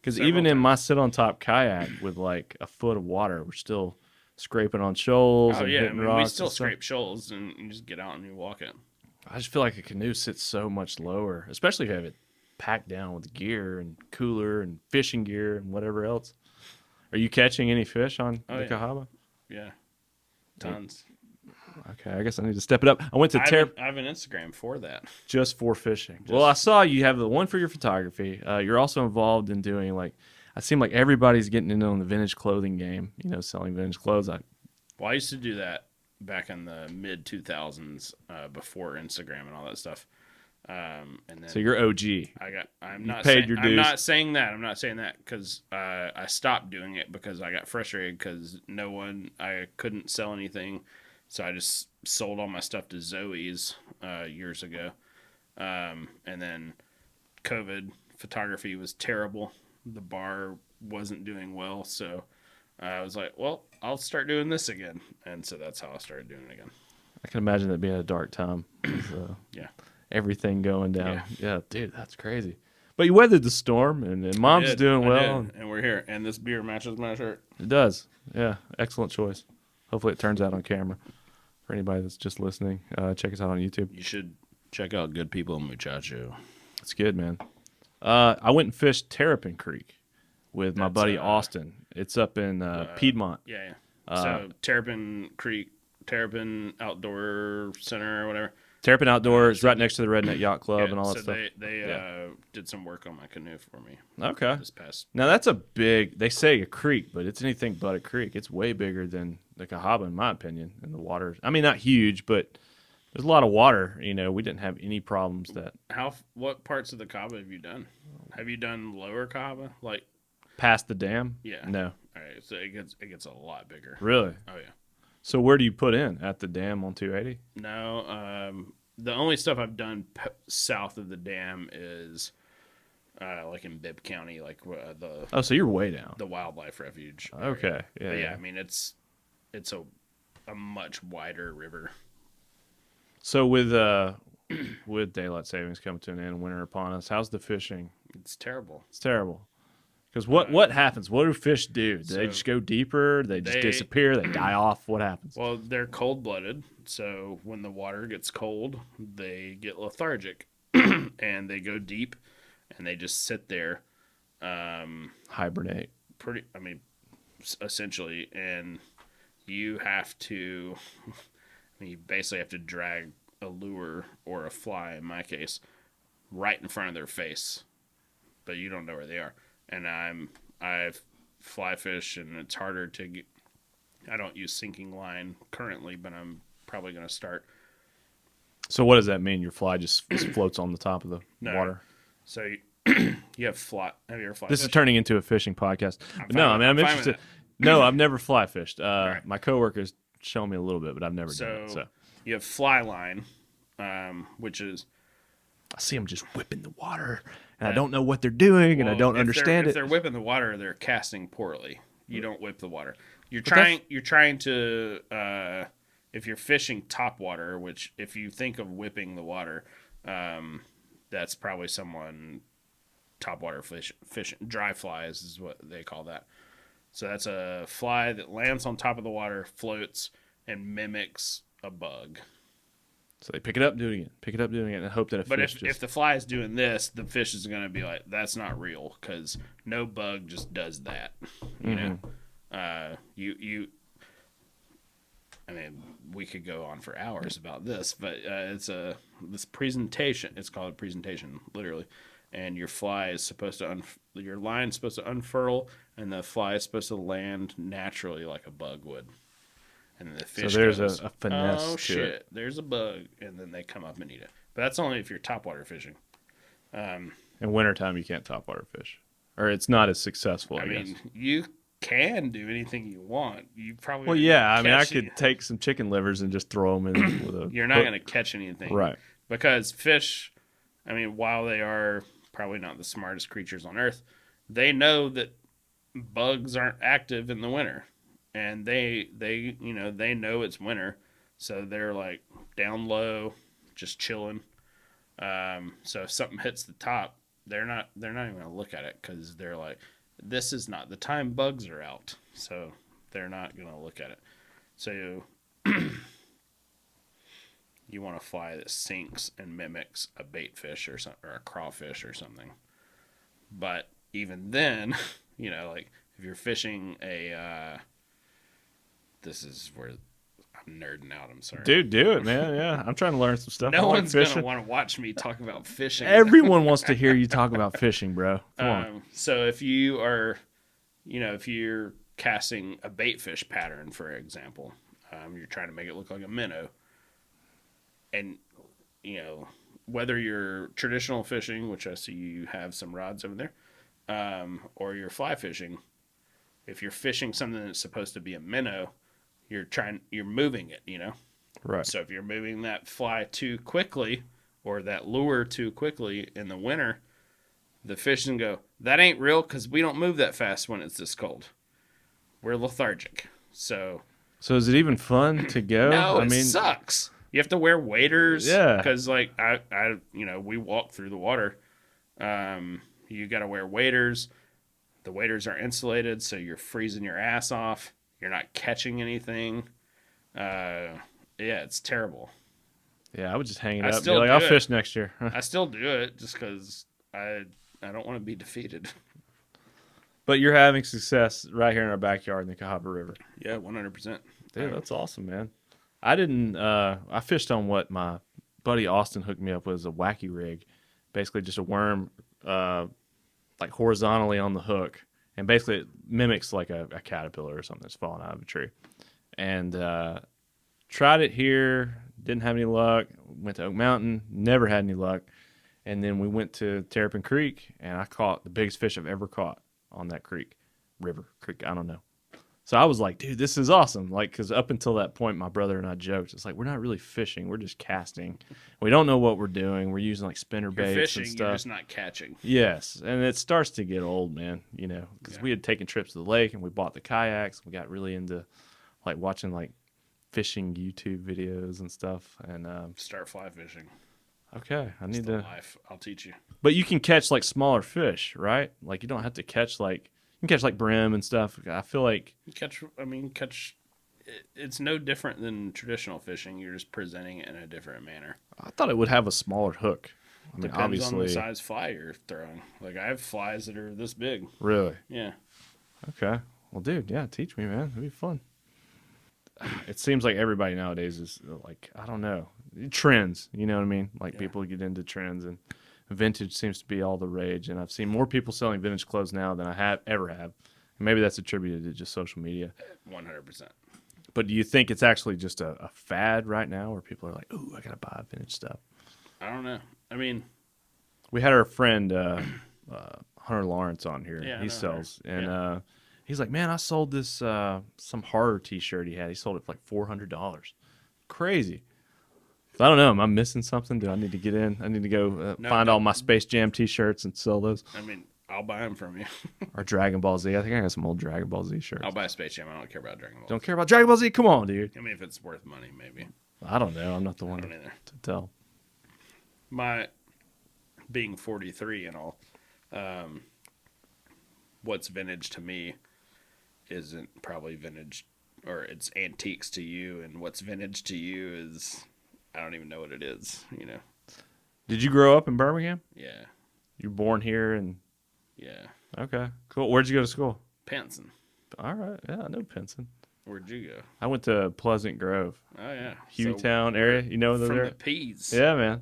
Speaker 2: Because
Speaker 3: Several
Speaker 2: even in
Speaker 3: times.
Speaker 2: my sit on top kayak with like a foot of water, we're still scraping on shoals
Speaker 3: Oh
Speaker 2: and
Speaker 3: yeah, I
Speaker 2: hitting
Speaker 3: mean,
Speaker 2: rocks.
Speaker 3: we still
Speaker 2: and stuff.
Speaker 3: scrape shoals, and you just get out and you walk it.
Speaker 2: I just feel like a canoe sits so much lower, especially if you have it packed down with gear and cooler and fishing gear and whatever else. Are you catching any fish on the Cahaba?
Speaker 3: Yeah, tons.
Speaker 2: Okay, I guess I need to step it up. I went to
Speaker 3: I have an Instagram for that.
Speaker 2: just for fishing. Well, I saw you have the one for your photography. You're also involved in doing like, I seem like everybody's getting in on the vintage clothing game. You know, selling vintage clothes.
Speaker 3: Well, I used to do that back in the mid 2000s, before Instagram and all that stuff. And then
Speaker 2: So you're OG.
Speaker 3: I'm not
Speaker 2: paid
Speaker 3: saying,
Speaker 2: your
Speaker 3: I'm
Speaker 2: dues.
Speaker 3: not saying that. I'm not saying that because I stopped doing it because I got frustrated because I couldn't sell anything. So I just sold all my stuff to Zoe's years ago. And then COVID, photography was terrible. The bar wasn't doing well. So I was like, well, I'll start doing this again. And so that's how I started doing it again.
Speaker 2: I can imagine that being a dark time. With,
Speaker 3: Yeah.
Speaker 2: everything going down. Yeah, dude, that's crazy. But you weathered the storm, and Mom's doing well.
Speaker 3: And we're here. And this beer matches my shirt.
Speaker 2: It does. Yeah, excellent choice. Hopefully it turns out on camera. For anybody that's just listening, check us out on YouTube.
Speaker 3: You should check out Good People Muchacho.
Speaker 2: It's good, man. I went and fished Terrapin Creek with my buddy Austin. It's up in Piedmont.
Speaker 3: Yeah. So Terrapin Creek, Terrapin Outdoor Center or whatever.
Speaker 2: Terrapin Outdoors, right next to the Redneck Yacht Club and all that
Speaker 3: so
Speaker 2: stuff.
Speaker 3: They did some work on my canoe for me.
Speaker 2: Okay.
Speaker 3: This past.
Speaker 2: Now that's a big. They say a creek, but it's anything but a creek. It's way bigger than the Cahaba, in my opinion. And the water. I mean, not huge, but there's a lot of water. You know, we didn't have any problems that.
Speaker 3: What parts of the Cahaba have you done? Have you done lower Cahaba, like
Speaker 2: Past the dam?
Speaker 3: Yeah.
Speaker 2: No.
Speaker 3: All right, so it gets a lot bigger.
Speaker 2: Really?
Speaker 3: Oh yeah.
Speaker 2: So where do you put in at the dam on 280?
Speaker 3: No, the only stuff I've done south of the dam is like in Bibb County, like the.
Speaker 2: Oh, so you're way down.
Speaker 3: The wildlife refuge.
Speaker 2: Okay.
Speaker 3: Area.
Speaker 2: Yeah.
Speaker 3: But yeah, I mean it's a much wider river.
Speaker 2: So with daylight savings coming to an end, winter upon us, how's the fishing?
Speaker 3: It's terrible.
Speaker 2: It's terrible. Because what happens? What do fish do? Do they
Speaker 3: So
Speaker 2: just go deeper? They just disappear? They die off? What happens?
Speaker 3: Well, they're cold-blooded, so when the water gets cold, they get lethargic, and they go deep, and they just sit there,
Speaker 2: Hibernate.
Speaker 3: essentially, and you have to, you basically have to drag a lure or a fly, in my case, right in front of their face, but you don't know where they are. And I fly fish, and it's harder to get. I don't use sinking line currently, but I'm probably going to start.
Speaker 2: So what does that mean? Your fly just floats on the top of the water?
Speaker 3: So you have fly. Have you ever fly
Speaker 2: This is
Speaker 3: fished?
Speaker 2: turning into a fishing podcast. I'm interested. No, I've never fly fished.
Speaker 3: Right.
Speaker 2: My coworkers show me a little bit, but I've never done it.
Speaker 3: So
Speaker 2: So
Speaker 3: you have fly line, which is
Speaker 2: I see them just whipping the water, and I don't know what they're doing, and I don't understand
Speaker 3: If
Speaker 2: it.
Speaker 3: they're whipping the water, they're casting poorly. You don't whip the water. You're trying to if you're fishing top water, which if you think of whipping the water, that's probably someone top water fish dry flies is what they call that. So that's a fly that lands on top of the water, floats, and mimics a bug.
Speaker 2: So they pick it up, do it again, pick it up, do it again, and hope that a
Speaker 3: But
Speaker 2: fish
Speaker 3: if the fly is doing this, the fish is going to be like, that's not real, because no bug just does that. You know, I mean, we could go on for hours about this, but this presentation. It's called a presentation, literally, and your fly is supposed to your line is supposed to unfurl, and the fly is supposed to land naturally like a bug would. And then the fish
Speaker 2: so there's
Speaker 3: goes,
Speaker 2: a finesse
Speaker 3: oh
Speaker 2: to
Speaker 3: shit,
Speaker 2: it.
Speaker 3: there's a bug, and then they come up and eat it. But that's only if you're topwater fishing.
Speaker 2: In wintertime, you can't topwater fish, or it's not as successful. I guess.
Speaker 3: mean, you can do anything you want. You probably
Speaker 2: Well, yeah. I mean, I could take some chicken livers and just throw them in with a.
Speaker 3: You're not going to catch anything,
Speaker 2: right?
Speaker 3: Because fish, I mean, while they are probably not the smartest creatures on earth, they know that bugs aren't active in the winter. And they know it's winter, so they're like down low, just chilling. So if something hits the top, they're not even gonna look at it because they're like, this is not the time bugs are out, so they're not gonna look at it. So you want a fly that sinks and mimics a bait fish or a crawfish or something. But even then, like if you're fishing a this is where I'm nerding out. I'm sorry.
Speaker 2: Dude, do it, man. Yeah, I'm trying to learn some stuff.
Speaker 3: No one's going to want to watch me talk about fishing.
Speaker 2: Everyone wants to hear you talk about fishing, bro. Come on.
Speaker 3: So if you are, if you're casting a bait fish pattern, for example, you're trying to make it look like a minnow. And, whether you're traditional fishing, which I see you have some rods over there, or you're fly fishing, if you're fishing something that's supposed to be a minnow, you're moving it,
Speaker 2: Right.
Speaker 3: So if you're moving that fly too quickly or that lure too quickly in the winter, the fish can go, that ain't real because we don't move that fast when it's this cold. We're lethargic. So
Speaker 2: is it even fun to go?
Speaker 3: No, it sucks. You have to wear waders.
Speaker 2: Yeah.
Speaker 3: Because like we walk through the water. You got to wear waders. The waders are insulated, so you're freezing your ass off. You're not catching anything. Yeah, it's terrible.
Speaker 2: Yeah, I would just hang it up. Be
Speaker 3: still
Speaker 2: like,
Speaker 3: do
Speaker 2: I'll
Speaker 3: it.
Speaker 2: fish next year.
Speaker 3: I still do it just because I don't want to be defeated.
Speaker 2: But you're having success right here in our backyard in the Cahaba River.
Speaker 3: Yeah, 100%.
Speaker 2: Dude, that's awesome, man. I didn't. I fished on what my buddy Austin hooked me up with, a wacky rig, basically just a worm, like horizontally on the hook, and basically it mimics like a caterpillar or something that's falling out of a tree. And tried it here, didn't have any luck. Went to Oak Mountain, never had any luck. And then we went to Terrapin Creek, and I caught the biggest fish I've ever caught on that creek, creek, I don't know. So I was like, dude, this is awesome. Like, because up until that point, my brother and I joked, it's like, we're not really fishing, we're just casting. We don't know what we're doing. We're using like spinner baits
Speaker 3: fishing,
Speaker 2: and stuff.
Speaker 3: you're just not catching.
Speaker 2: Yes, and it starts to get old, man. Because we had taken trips to the lake and we bought the kayaks. We got really into like watching like fishing YouTube videos and stuff. And
Speaker 3: start fly fishing.
Speaker 2: Okay, I
Speaker 3: It's
Speaker 2: need
Speaker 3: the
Speaker 2: to.
Speaker 3: life. I'll teach you.
Speaker 2: But you can catch like smaller fish, right? Like you don't have to catch like you can catch like brim and stuff. I feel like
Speaker 3: Catch. It's no different than traditional fishing. You're just presenting it in a different manner.
Speaker 2: I thought it would have a smaller hook. I mean,
Speaker 3: Depends on the
Speaker 2: obviously,
Speaker 3: size fly you're throwing. Like I have flies that are this big.
Speaker 2: really.
Speaker 3: Yeah.
Speaker 2: Okay. Well, dude, yeah, teach me, man. It'd be fun. It seems like everybody nowadays is like, I don't know, trends. You know what I mean? Like people get into trends, and vintage seems to be all the rage. And I've seen more people selling vintage clothes now than I have ever have. And maybe that's attributed to just social media.
Speaker 3: 100%.
Speaker 2: But do you think it's actually just a fad right now, where people are like, "Ooh, I gotta buy vintage stuff"?
Speaker 3: I don't know. I mean,
Speaker 2: We had our friend Hunter Lawrence on here.
Speaker 3: Yeah, I
Speaker 2: He
Speaker 3: know
Speaker 2: sells,
Speaker 3: Hunter.
Speaker 2: and he's like, "Man, I sold this some horror T-shirt he had. He sold it for like $400. Crazy." So I don't know. Am I missing something? Do I need to get in? I need to go find
Speaker 3: no.
Speaker 2: all my Space Jam T-shirts and sell those.
Speaker 3: I mean, I'll buy them from you.
Speaker 2: Or Dragon Ball Z. I think I got some old Dragon Ball Z shirts.
Speaker 3: I'll buy Space Jam. I don't care about Dragon Ball.
Speaker 2: Don't care about Dragon Ball Z? Come on, dude.
Speaker 3: I mean, if it's worth money, maybe.
Speaker 2: I don't know. I'm not the one
Speaker 3: don't either.
Speaker 2: to tell.
Speaker 3: My being 43 and all, what's vintage to me isn't probably vintage, or it's antiques to you, and what's vintage to you is I don't even know what it is. You know?
Speaker 2: Did you grow up in Birmingham?
Speaker 3: Yeah,
Speaker 2: You were born here and
Speaker 3: yeah.
Speaker 2: okay, cool. Where'd you go to school?
Speaker 3: Penson.
Speaker 2: All right, yeah, I know Pinson.
Speaker 3: Where'd you go?
Speaker 2: I went to Pleasant Grove,
Speaker 3: Oh yeah,
Speaker 2: Hueytown area. You know those
Speaker 3: from
Speaker 2: area?
Speaker 3: the P's.
Speaker 2: Yeah, man.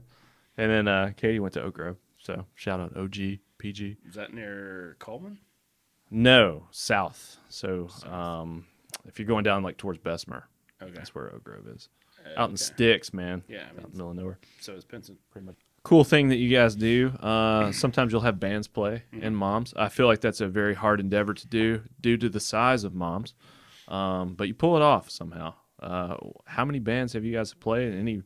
Speaker 2: And then Katie went to Oak Grove. So shout out OG PG.
Speaker 3: Is that near Coleman?
Speaker 2: No, south. So
Speaker 3: South.
Speaker 2: if you're going down like towards Bessemer,
Speaker 3: Okay.
Speaker 2: that's where Oak Grove is. Out in
Speaker 3: Okay.
Speaker 2: Sticks, man.
Speaker 3: Yeah, I
Speaker 2: Out
Speaker 3: mean,
Speaker 2: in the middle of nowhere.
Speaker 3: so is Pinson.
Speaker 2: Pretty much. Cool thing that you guys do. Sometimes you'll have bands play in Moms. I feel like that's a very hard endeavor to do due to the size of Moms. But you pull it off somehow. How many bands have you guys played? Any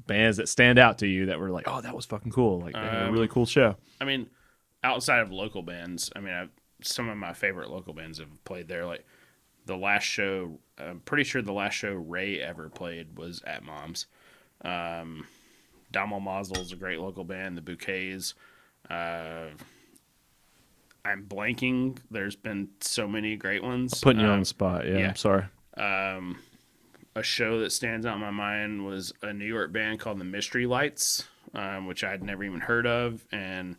Speaker 2: bands that stand out to you that were like, oh, that was fucking cool. Like they had a really cool show.
Speaker 3: I mean, outside of local bands, I mean, some of my favorite local bands have played there. Like the last show, I'm pretty sure the last show Ray ever played was at Mom's. Damo Mazel is a great local band. The Bouquets. I'm blanking. There's been so many great ones.
Speaker 2: Putting you on the spot. Yeah,
Speaker 3: yeah.
Speaker 2: I'm sorry.
Speaker 3: A show that stands out in my mind was a New York band called the Mystery Lights, which I'd never even heard of, and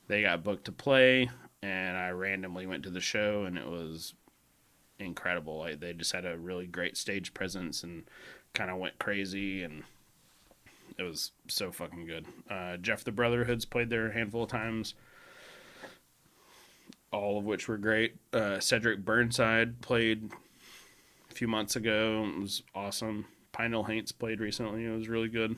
Speaker 3: they got booked to play, and I randomly went to the show, and it was incredible. Like they just had a really great stage presence and kind of went crazy, and it was so fucking good. Jeff the Brotherhoods played there a handful of times, all of which were great. Cedric Burnside played a few months ago. It was awesome. Pine Hill Haints played recently. It was really good.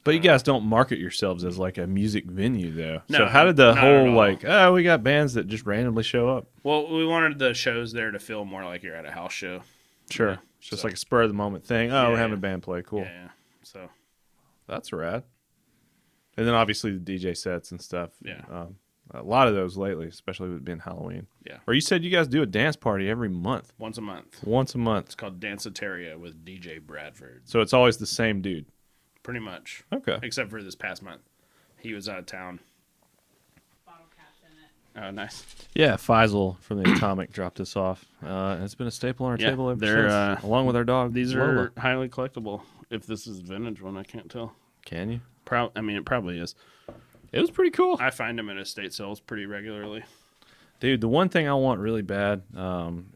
Speaker 2: But you guys don't market yourselves as like a music venue, though.
Speaker 3: No,
Speaker 2: so how did the
Speaker 3: not
Speaker 2: whole
Speaker 3: at all.
Speaker 2: like, oh, we got bands that just randomly show up?
Speaker 3: Well, we wanted the shows there to feel more like you're at a house show.
Speaker 2: Sure.
Speaker 3: Yeah,
Speaker 2: It's just
Speaker 3: so-
Speaker 2: like a spur of the moment thing. Oh, we're
Speaker 3: Yeah,
Speaker 2: having
Speaker 3: yeah.
Speaker 2: a band play. Cool.
Speaker 3: Yeah. So,
Speaker 2: That's rad. And then obviously the DJ sets and stuff.
Speaker 3: Yeah.
Speaker 2: A lot of those lately, especially with it being Halloween.
Speaker 3: Yeah.
Speaker 2: Or you said you guys do a dance party every month.
Speaker 3: once a month.
Speaker 2: Once a month.
Speaker 3: It's called Danceteria with DJ Bradford.
Speaker 2: So it's always the same dude.
Speaker 3: Pretty much.
Speaker 2: Okay.
Speaker 3: Except for this past month. He was out of town.
Speaker 1: Bottle caps in it.
Speaker 3: Oh, nice.
Speaker 2: Yeah, Faisal from the Atomic dropped us off. And it's been a staple on our
Speaker 3: Yeah,
Speaker 2: table ever
Speaker 3: they're,
Speaker 2: since, along with our dog.
Speaker 3: These
Speaker 2: Lola.
Speaker 3: are highly collectible. If this is vintage one, I can't tell.
Speaker 2: Can you?
Speaker 3: I mean, it probably is.
Speaker 2: It was pretty cool.
Speaker 3: I find them at estate sales pretty regularly.
Speaker 2: Dude, the one thing I want really bad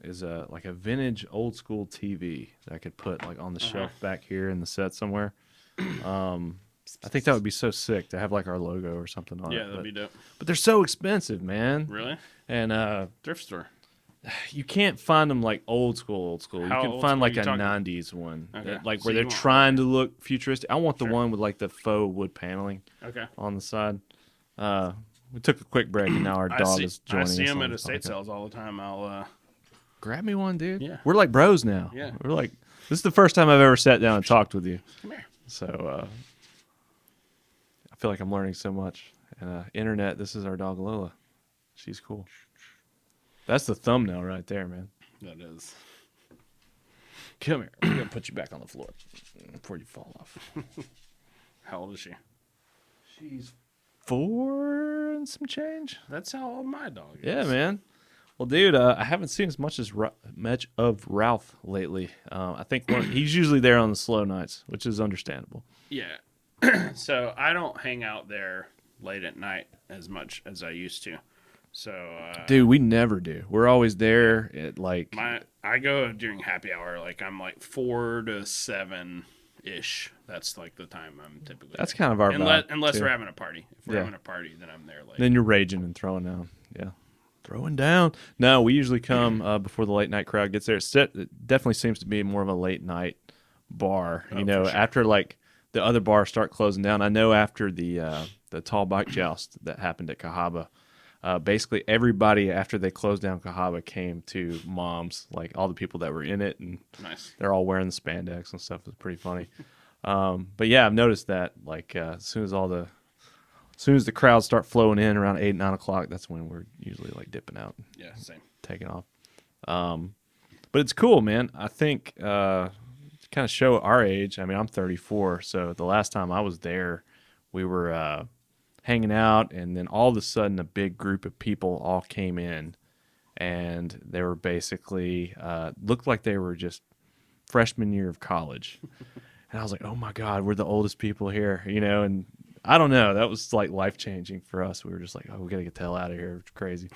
Speaker 2: is like a vintage old school TV that I could put like on the shelf back here in the set somewhere. I think that would be so sick to have like our logo or something on it.
Speaker 3: Yeah, that'd be dope.
Speaker 2: But they're so expensive, man.
Speaker 3: Really?
Speaker 2: And
Speaker 3: Thrift store.
Speaker 2: you can't find them like old school.
Speaker 3: How
Speaker 2: You can
Speaker 3: old
Speaker 2: find
Speaker 3: school
Speaker 2: like
Speaker 3: are
Speaker 2: a
Speaker 3: you talking?
Speaker 2: 90s one.
Speaker 3: Okay.
Speaker 2: That, like
Speaker 3: So
Speaker 2: where
Speaker 3: you
Speaker 2: they're
Speaker 3: want-
Speaker 2: trying to look futuristic. I want the
Speaker 3: Sure.
Speaker 2: one with like the faux wood paneling
Speaker 3: Okay.
Speaker 2: on the side. We took a quick break and now our dog is
Speaker 3: I
Speaker 2: joining
Speaker 3: see
Speaker 2: us.
Speaker 3: them
Speaker 2: on
Speaker 3: at
Speaker 2: the
Speaker 3: estate
Speaker 2: podcast.
Speaker 3: sales all the time. I'll
Speaker 2: Grab me one, dude.
Speaker 3: Yeah.
Speaker 2: We're like bros now.
Speaker 3: Yeah.
Speaker 2: We're like, this is the first time I've ever sat down and talked with you.
Speaker 3: come here.
Speaker 2: So I feel like I'm learning so much. And internet, this is our dog Lola. She's cool. That's the thumbnail right there, man.
Speaker 3: That is.
Speaker 2: Come here. I'm gonna put you back on the floor before you fall off.
Speaker 3: How old is she?
Speaker 2: She's 4 and some change.
Speaker 3: That's how old my dog is.
Speaker 2: Yeah, man. Well, dude, I haven't seen as much of Ralph lately. I think he's usually there on the slow nights, which is understandable.
Speaker 3: Yeah. So I don't hang out there late at night as much as I used to. So,
Speaker 2: Dude, we never do. We're always there at like
Speaker 3: I go during happy hour. Like I'm like 4 to 7 ish. That's like the time I'm typically.
Speaker 2: That's
Speaker 3: there.
Speaker 2: kind of our vibe,
Speaker 3: unless
Speaker 2: too.
Speaker 3: we're having a party. If we're
Speaker 2: Yeah.
Speaker 3: having a party, then I'm there late.
Speaker 2: Then you're raging and throwing down. Yeah. Throwing down. No, we usually come before the late night crowd gets there. It definitely seems to be more of a late night bar.
Speaker 3: Oh,
Speaker 2: You know,
Speaker 3: for sure.
Speaker 2: after like the other bars start closing down. I know after the tall bike joust that happened at Cahaba, basically everybody after they closed down Cahaba came to Mom's, like all the people that were in it, and
Speaker 3: Nice.
Speaker 2: they're all wearing the spandex and stuff. It's pretty funny. But yeah, I've noticed that like as soon as the crowds start flowing in around 8, 9 o'clock, that's when we're usually like dipping out,
Speaker 3: Yeah, same.
Speaker 2: taking off. But it's cool, man. I think to kind of show our age. I mean, I'm 34, so the last time I was there, we were hanging out, and then all of a sudden, a big group of people all came in, and they were basically looked like they were just freshman year of college. And I was like, oh my God, we're the oldest people here, you know, and I don't know. That was like life-changing for us. We were just like, oh, we got to get the hell out of here. It's crazy.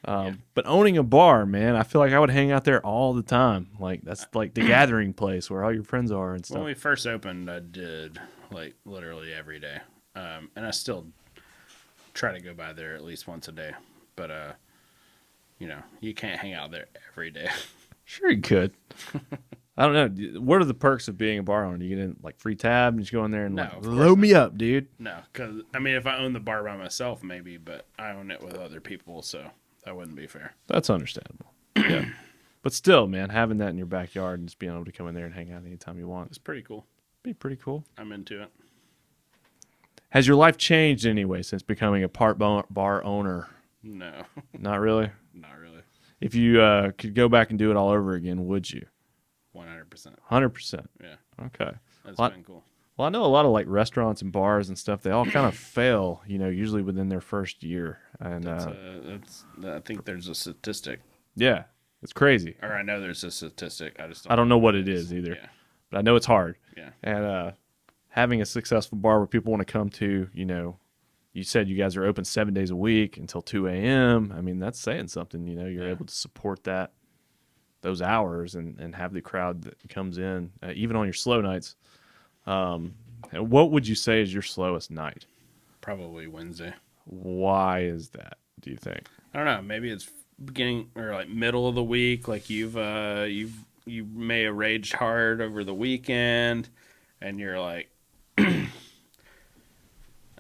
Speaker 2: But owning a bar, man, I feel like I would hang out there all the time. Like that's like the gathering place where all your friends are and stuff.
Speaker 3: When we first opened, I did like literally every day. And I still try to go by there at least once a day. But, you know, you can't hang out there every day.
Speaker 2: Sure you could. I don't know. What are the perks of being a bar owner? You get in like free tab and just go in there and
Speaker 3: No,
Speaker 2: like,
Speaker 3: of course
Speaker 2: load me up, dude.
Speaker 3: No, because, I mean, if I own the bar by myself, maybe, but I own it with other people, so that wouldn't be fair.
Speaker 2: That's understandable. Yeah. But still, man, having that in your backyard and just being able to come in there and hang out anytime you want,
Speaker 3: It's pretty cool.
Speaker 2: be pretty cool.
Speaker 3: I'm into it.
Speaker 2: Has your life changed anyway since becoming a bar owner?
Speaker 3: No,
Speaker 2: Not really.
Speaker 3: not really.
Speaker 2: If you could go back and do it all over again, would you?
Speaker 3: 100%.
Speaker 2: 100%.
Speaker 3: Yeah,
Speaker 2: okay.
Speaker 3: that's
Speaker 2: Well,
Speaker 3: been cool.
Speaker 2: Well, I know a lot of like restaurants and bars and stuff. They all kind of fail, you know, usually within their first year. And
Speaker 3: I think there's a statistic,
Speaker 2: yeah, it's crazy.
Speaker 3: or I know there's a statistic. I just
Speaker 2: I don't know what it is either,
Speaker 3: Yeah,
Speaker 2: but I know it's hard.
Speaker 3: yeah.
Speaker 2: And having a successful bar where people want to come to, you know, you said you guys are open 7 days a week until 2 a.m. I mean, that's saying something. You know, you're able to support those hours and have the crowd that comes in, even on your slow nights. What would you say is your slowest night?
Speaker 3: Probably Wednesday.
Speaker 2: Why is that, do you think?
Speaker 3: I don't know. Maybe it's beginning or like middle of the week. Like you may have raged hard over the weekend, and you're like, I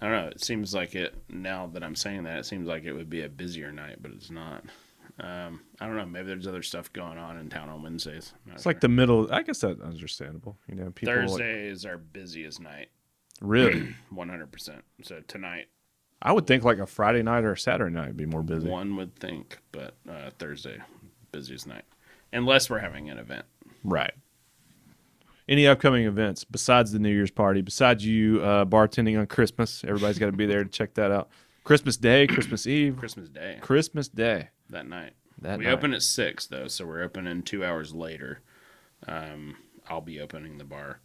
Speaker 3: don't know. It seems like it now that I'm saying that. It seems like it would be a busier night, but it's not. I don't know. Maybe there's other stuff going on in town on Wednesdays.
Speaker 2: It's like the middle. I guess that's understandable. You know, people
Speaker 3: Thursday is our busiest night.
Speaker 2: Really?
Speaker 3: 100%. So tonight,
Speaker 2: I would think like a Friday night or a Saturday night would be more busy.
Speaker 3: one would think, but Thursday, busiest night, unless we're having an event.
Speaker 2: Right. Any upcoming events besides the New Year's party, besides you bartending on Christmas? Everybody's got to be there to check that out. Christmas Day, Christmas Eve,
Speaker 3: Christmas Day.
Speaker 2: Christmas Day.
Speaker 3: That night.
Speaker 2: That
Speaker 3: we
Speaker 2: night.
Speaker 3: open at 6 though, so we're opening 2 hours later. I'll be opening the bar.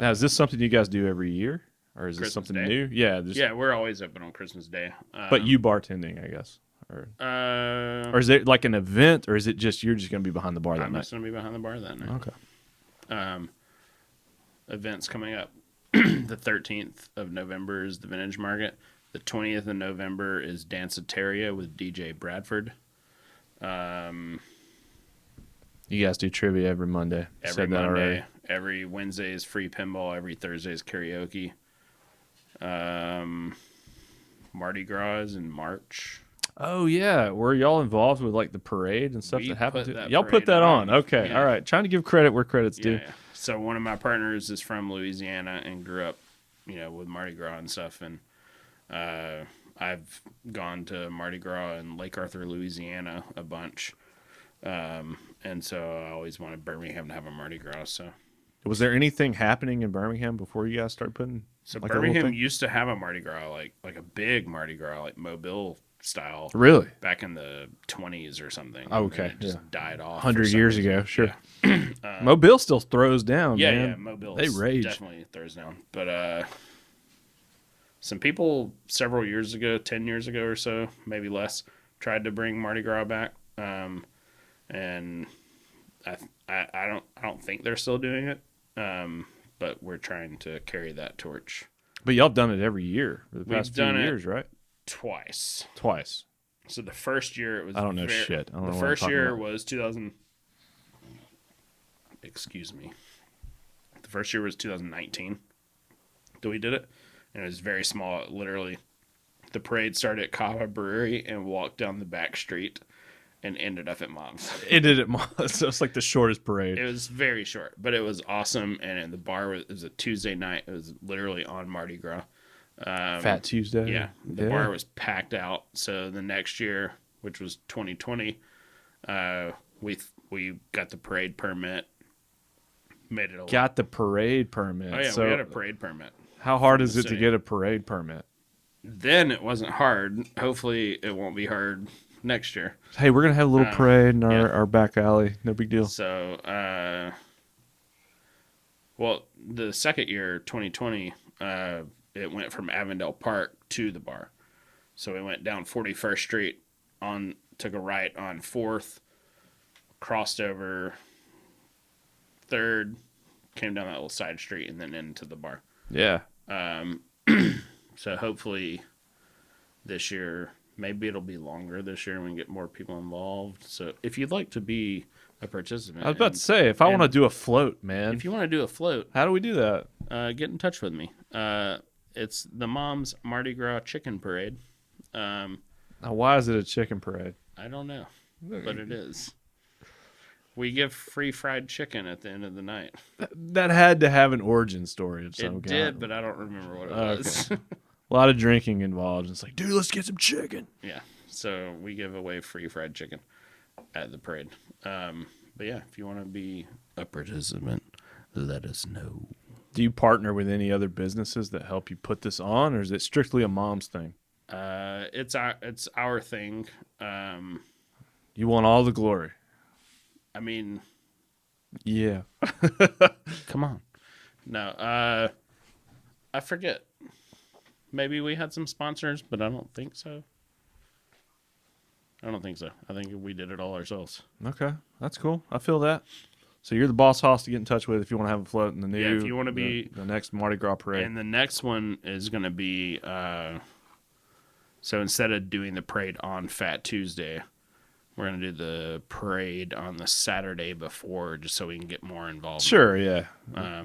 Speaker 2: Now, is this something you guys do every year, or is this
Speaker 3: Christmas
Speaker 2: something
Speaker 3: Day?
Speaker 2: new? Yeah,
Speaker 3: Yeah, we're always open on Christmas Day.
Speaker 2: But you bartending, I guess, or is it like an event, or is it just you're just going to be behind the bar that
Speaker 3: I'm
Speaker 2: night?
Speaker 3: just gonna be behind the bar that night.
Speaker 2: Okay.
Speaker 3: Events coming up. The 13th of November is the Vintage Market. The 20th of November is Danceteria with DJ Bradford.
Speaker 2: You guys do trivia every Monday.
Speaker 3: Every
Speaker 2: Said that
Speaker 3: Monday.
Speaker 2: already.
Speaker 3: Every Wednesday is free pinball. Every Thursday is karaoke. Mardi Gras is in March.
Speaker 2: Oh yeah, were y'all involved with like the parade and stuff
Speaker 3: We
Speaker 2: that happened?
Speaker 3: put that
Speaker 2: Y'all put
Speaker 3: parade
Speaker 2: that on.
Speaker 3: on.
Speaker 2: Okay,
Speaker 3: Yeah.
Speaker 2: all right. Trying to give credit where credit's due.
Speaker 3: Yeah. So one of my partners is from Louisiana and grew up, you know, with Mardi Gras and stuff. And I've gone to Mardi Gras in Lake Arthur, Louisiana, a bunch. And And so I always wanted Birmingham to have a Mardi Gras. So
Speaker 2: Was there anything happening in Birmingham before you guys started putting?
Speaker 3: So
Speaker 2: like a little
Speaker 3: Birmingham
Speaker 2: thing?
Speaker 3: used to have a Mardi Gras, like a big Mardi Gras, like Mobile style,
Speaker 2: Really?
Speaker 3: back in the 20s or something.
Speaker 2: Oh,
Speaker 3: And then
Speaker 2: okay,
Speaker 3: it just
Speaker 2: yeah.
Speaker 3: died off.
Speaker 2: 100
Speaker 3: for some
Speaker 2: years
Speaker 3: reason.
Speaker 2: ago, sure.
Speaker 3: Yeah.
Speaker 2: Mobile still throws down,
Speaker 3: Yeah,
Speaker 2: man.
Speaker 3: yeah, Mobile
Speaker 2: They rage.
Speaker 3: definitely throws down. But some people several years ago, 10 years ago or so, maybe less, tried to bring Mardi Gras back. And I don't think they're still doing it. But we're trying to carry that torch.
Speaker 2: But y'all have done it every year for the past few
Speaker 3: done it
Speaker 2: years, right?
Speaker 3: Twice.
Speaker 2: Twice.
Speaker 3: So the first year it was.
Speaker 2: I don't know shit. I don't know
Speaker 3: the
Speaker 2: what I'm
Speaker 3: first
Speaker 2: talking
Speaker 3: year
Speaker 2: about.
Speaker 3: was 2000. Excuse me. The first year was 2019 that we did it, and it was very small. Literally, the parade started at Cahaba Brewery and walked down the back street, and ended up at Mom's.
Speaker 2: It did it. So it's like the shortest parade.
Speaker 3: It was very short, but it was awesome. And the bar it was a Tuesday night. It was literally on Mardi Gras.
Speaker 2: Fat Tuesday.
Speaker 3: Yeah, the bar was packed out. So the next year, which was 2020, we got the parade permit. Made it a
Speaker 2: Got the parade permit.
Speaker 3: Oh yeah,
Speaker 2: so
Speaker 3: we got a parade permit.
Speaker 2: how hard
Speaker 3: from
Speaker 2: is
Speaker 3: the
Speaker 2: it to
Speaker 3: city.
Speaker 2: get a parade permit?
Speaker 3: Then it wasn't hard. Hopefully, it won't be hard next year.
Speaker 2: Hey, we're gonna have a little parade in
Speaker 3: yeah.
Speaker 2: our back alley. No big deal.
Speaker 3: So, well, the second year, 2020, it went from Avondale Park to the bar. So we went down 41st Street, took a right on 4th, crossed over 3rd, came down that little side street, and then into the bar.
Speaker 2: Yeah.
Speaker 3: So hopefully this year, maybe it'll be longer this year and we can get more people involved. So if you'd like to be a participant.
Speaker 2: I was about to say, if I want to do a float, man,
Speaker 3: If you want to do a float,
Speaker 2: how do we do that?
Speaker 3: get in touch with me. It's the Mom's Mardi Gras Chicken Parade.
Speaker 2: Now, why is it a chicken parade?
Speaker 3: I don't know, but it is. We give free fried chicken at the end of the night.
Speaker 2: That had to have an origin story of some
Speaker 3: It
Speaker 2: kind.
Speaker 3: did, but I don't remember what it was.
Speaker 2: A lot of drinking involved. It's like, dude, let's get some chicken.
Speaker 3: Yeah, so we give away free fried chicken at the parade. But yeah, if you want to be a participant, let us know.
Speaker 2: Do you partner with any other businesses that help you put this on, or is it strictly a mom's thing?
Speaker 3: It's our thing.
Speaker 2: You want all the glory.
Speaker 3: I mean,
Speaker 2: Yeah.
Speaker 3: come on. No, I forget. Maybe we had some sponsors, but I don't think so. I think we did it all ourselves.
Speaker 2: Okay, that's cool. I feel that. So you're the boss hoss to get in touch with if you want to have a float in the new.
Speaker 3: Yeah, if you wanna be-
Speaker 2: the next Mardi Gras parade.
Speaker 3: And the next one is going to be, so instead of doing the parade on Fat Tuesday, we're going to do the parade on the Saturday before, just so we can get more involved.
Speaker 2: Sure, yeah.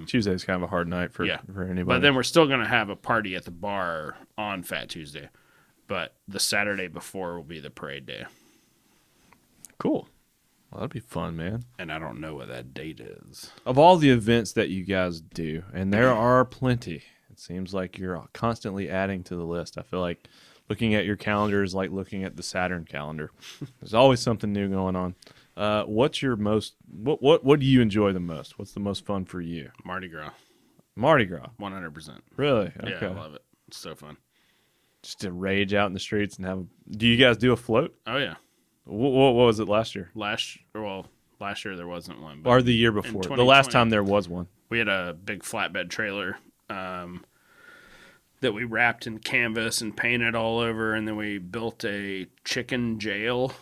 Speaker 2: Tuesday's kind of a hard night for anybody.
Speaker 3: But then we're still going to have a party at the bar on Fat Tuesday. But the Saturday before will be the parade day.
Speaker 2: Cool. Well, that'd be fun, man.
Speaker 3: And I don't know what that date is.
Speaker 2: Of all the events that you guys do, and there are plenty, it seems like you're constantly adding to the list. I feel like looking at your calendar is like looking at the Saturn calendar. There's always something new going on. What's your most? What do you enjoy the most? What's the most fun for you?
Speaker 3: Mardi Gras.
Speaker 2: Mardi Gras.
Speaker 3: 100%.
Speaker 2: Really?
Speaker 3: Yeah,
Speaker 2: Okay.
Speaker 3: I love it. It's so fun.
Speaker 2: Just to rage out in the streets and have. Do you guys do a float?
Speaker 3: Oh, yeah.
Speaker 2: What was it last year?
Speaker 3: Last year there wasn't one. But
Speaker 2: Or the year before? The last
Speaker 3: 2020.
Speaker 2: time there was one.
Speaker 3: we had a big flatbed trailer that we wrapped in canvas and painted all over, and then we built a chicken jail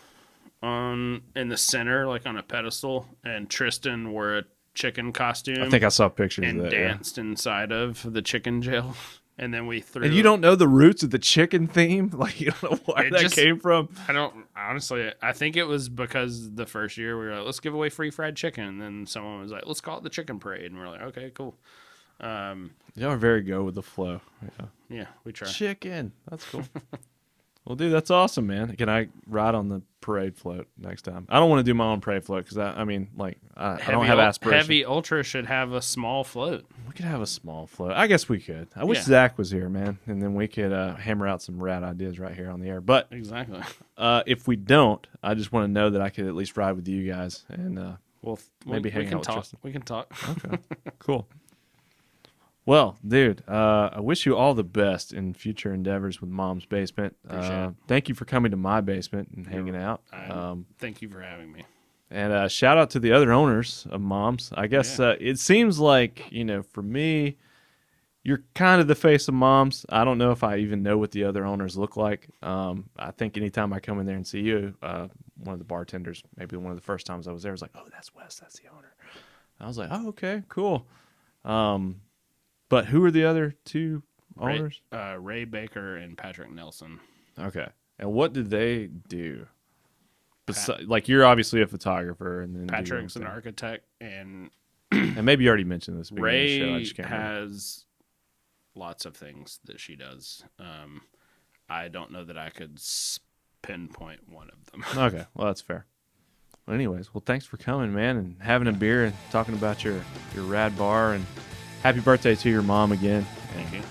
Speaker 3: in the center, like on a pedestal, and Tristan wore a chicken costume
Speaker 2: I think I saw pictures
Speaker 3: and
Speaker 2: of that. Yeah.
Speaker 3: danced inside of the chicken jail. And then we threw.
Speaker 2: And you don't know the roots of the chicken theme? Like, you don't know where
Speaker 3: It
Speaker 2: that
Speaker 3: just-
Speaker 2: came from?
Speaker 3: I don't honestly. I think it was because the first year we were like, let's give away free fried chicken, and then someone was like, let's call it the chicken parade, and we're like, okay, cool.
Speaker 2: Y'all are very go with the flow. Yeah.
Speaker 3: Yeah, we try.
Speaker 2: Chicken. That's cool. Well, dude, that's awesome, man. Can I ride on the parade float next time? I don't want to do my own parade float because I don't have aspirations.
Speaker 3: Heavy Ultra should have a small float.
Speaker 2: We could have a small float. I guess we could. I wish
Speaker 3: Yeah.
Speaker 2: Zach was here, man, and then we could hammer out some rad ideas right here on the air. But
Speaker 3: Exactly.
Speaker 2: if we don't, I just want to know that I could at least ride with you guys and maybe
Speaker 3: we
Speaker 2: hang
Speaker 3: can
Speaker 2: out with
Speaker 3: talk.
Speaker 2: Tristan.
Speaker 3: We can talk.
Speaker 2: Okay, cool. Well, dude, I wish you all the best in future endeavors with Mom's Basement.
Speaker 3: Appreciate it.
Speaker 2: Thank you for coming to my basement and hanging out.
Speaker 3: Thank you for having me.
Speaker 2: And shout out to the other owners of Mom's. I guess it seems like, for me, you're kind of the face of Mom's. I don't know if I even know what the other owners look like. I think anytime I come in there and see you, one of the bartenders, maybe one of the first times I was there, was like, oh, that's Wes, that's the owner. And I was like, oh, okay, cool. But who are the other two owners?
Speaker 3: Ray Baker and Patrick Nelson.
Speaker 2: Okay. And what did they do? Like, you're obviously a photographer. And then
Speaker 3: Patrick's an architect, and
Speaker 2: and maybe you already mentioned this.
Speaker 3: Ray
Speaker 2: of the show. I just can't remember.
Speaker 3: has lots of things that she does. I don't know that I could pinpoint one of them.
Speaker 2: Okay. Well, that's fair. Well, anyways, thanks for coming, man, and having a beer and talking about your rad bar. And happy birthday to your mom again.
Speaker 3: Thank you.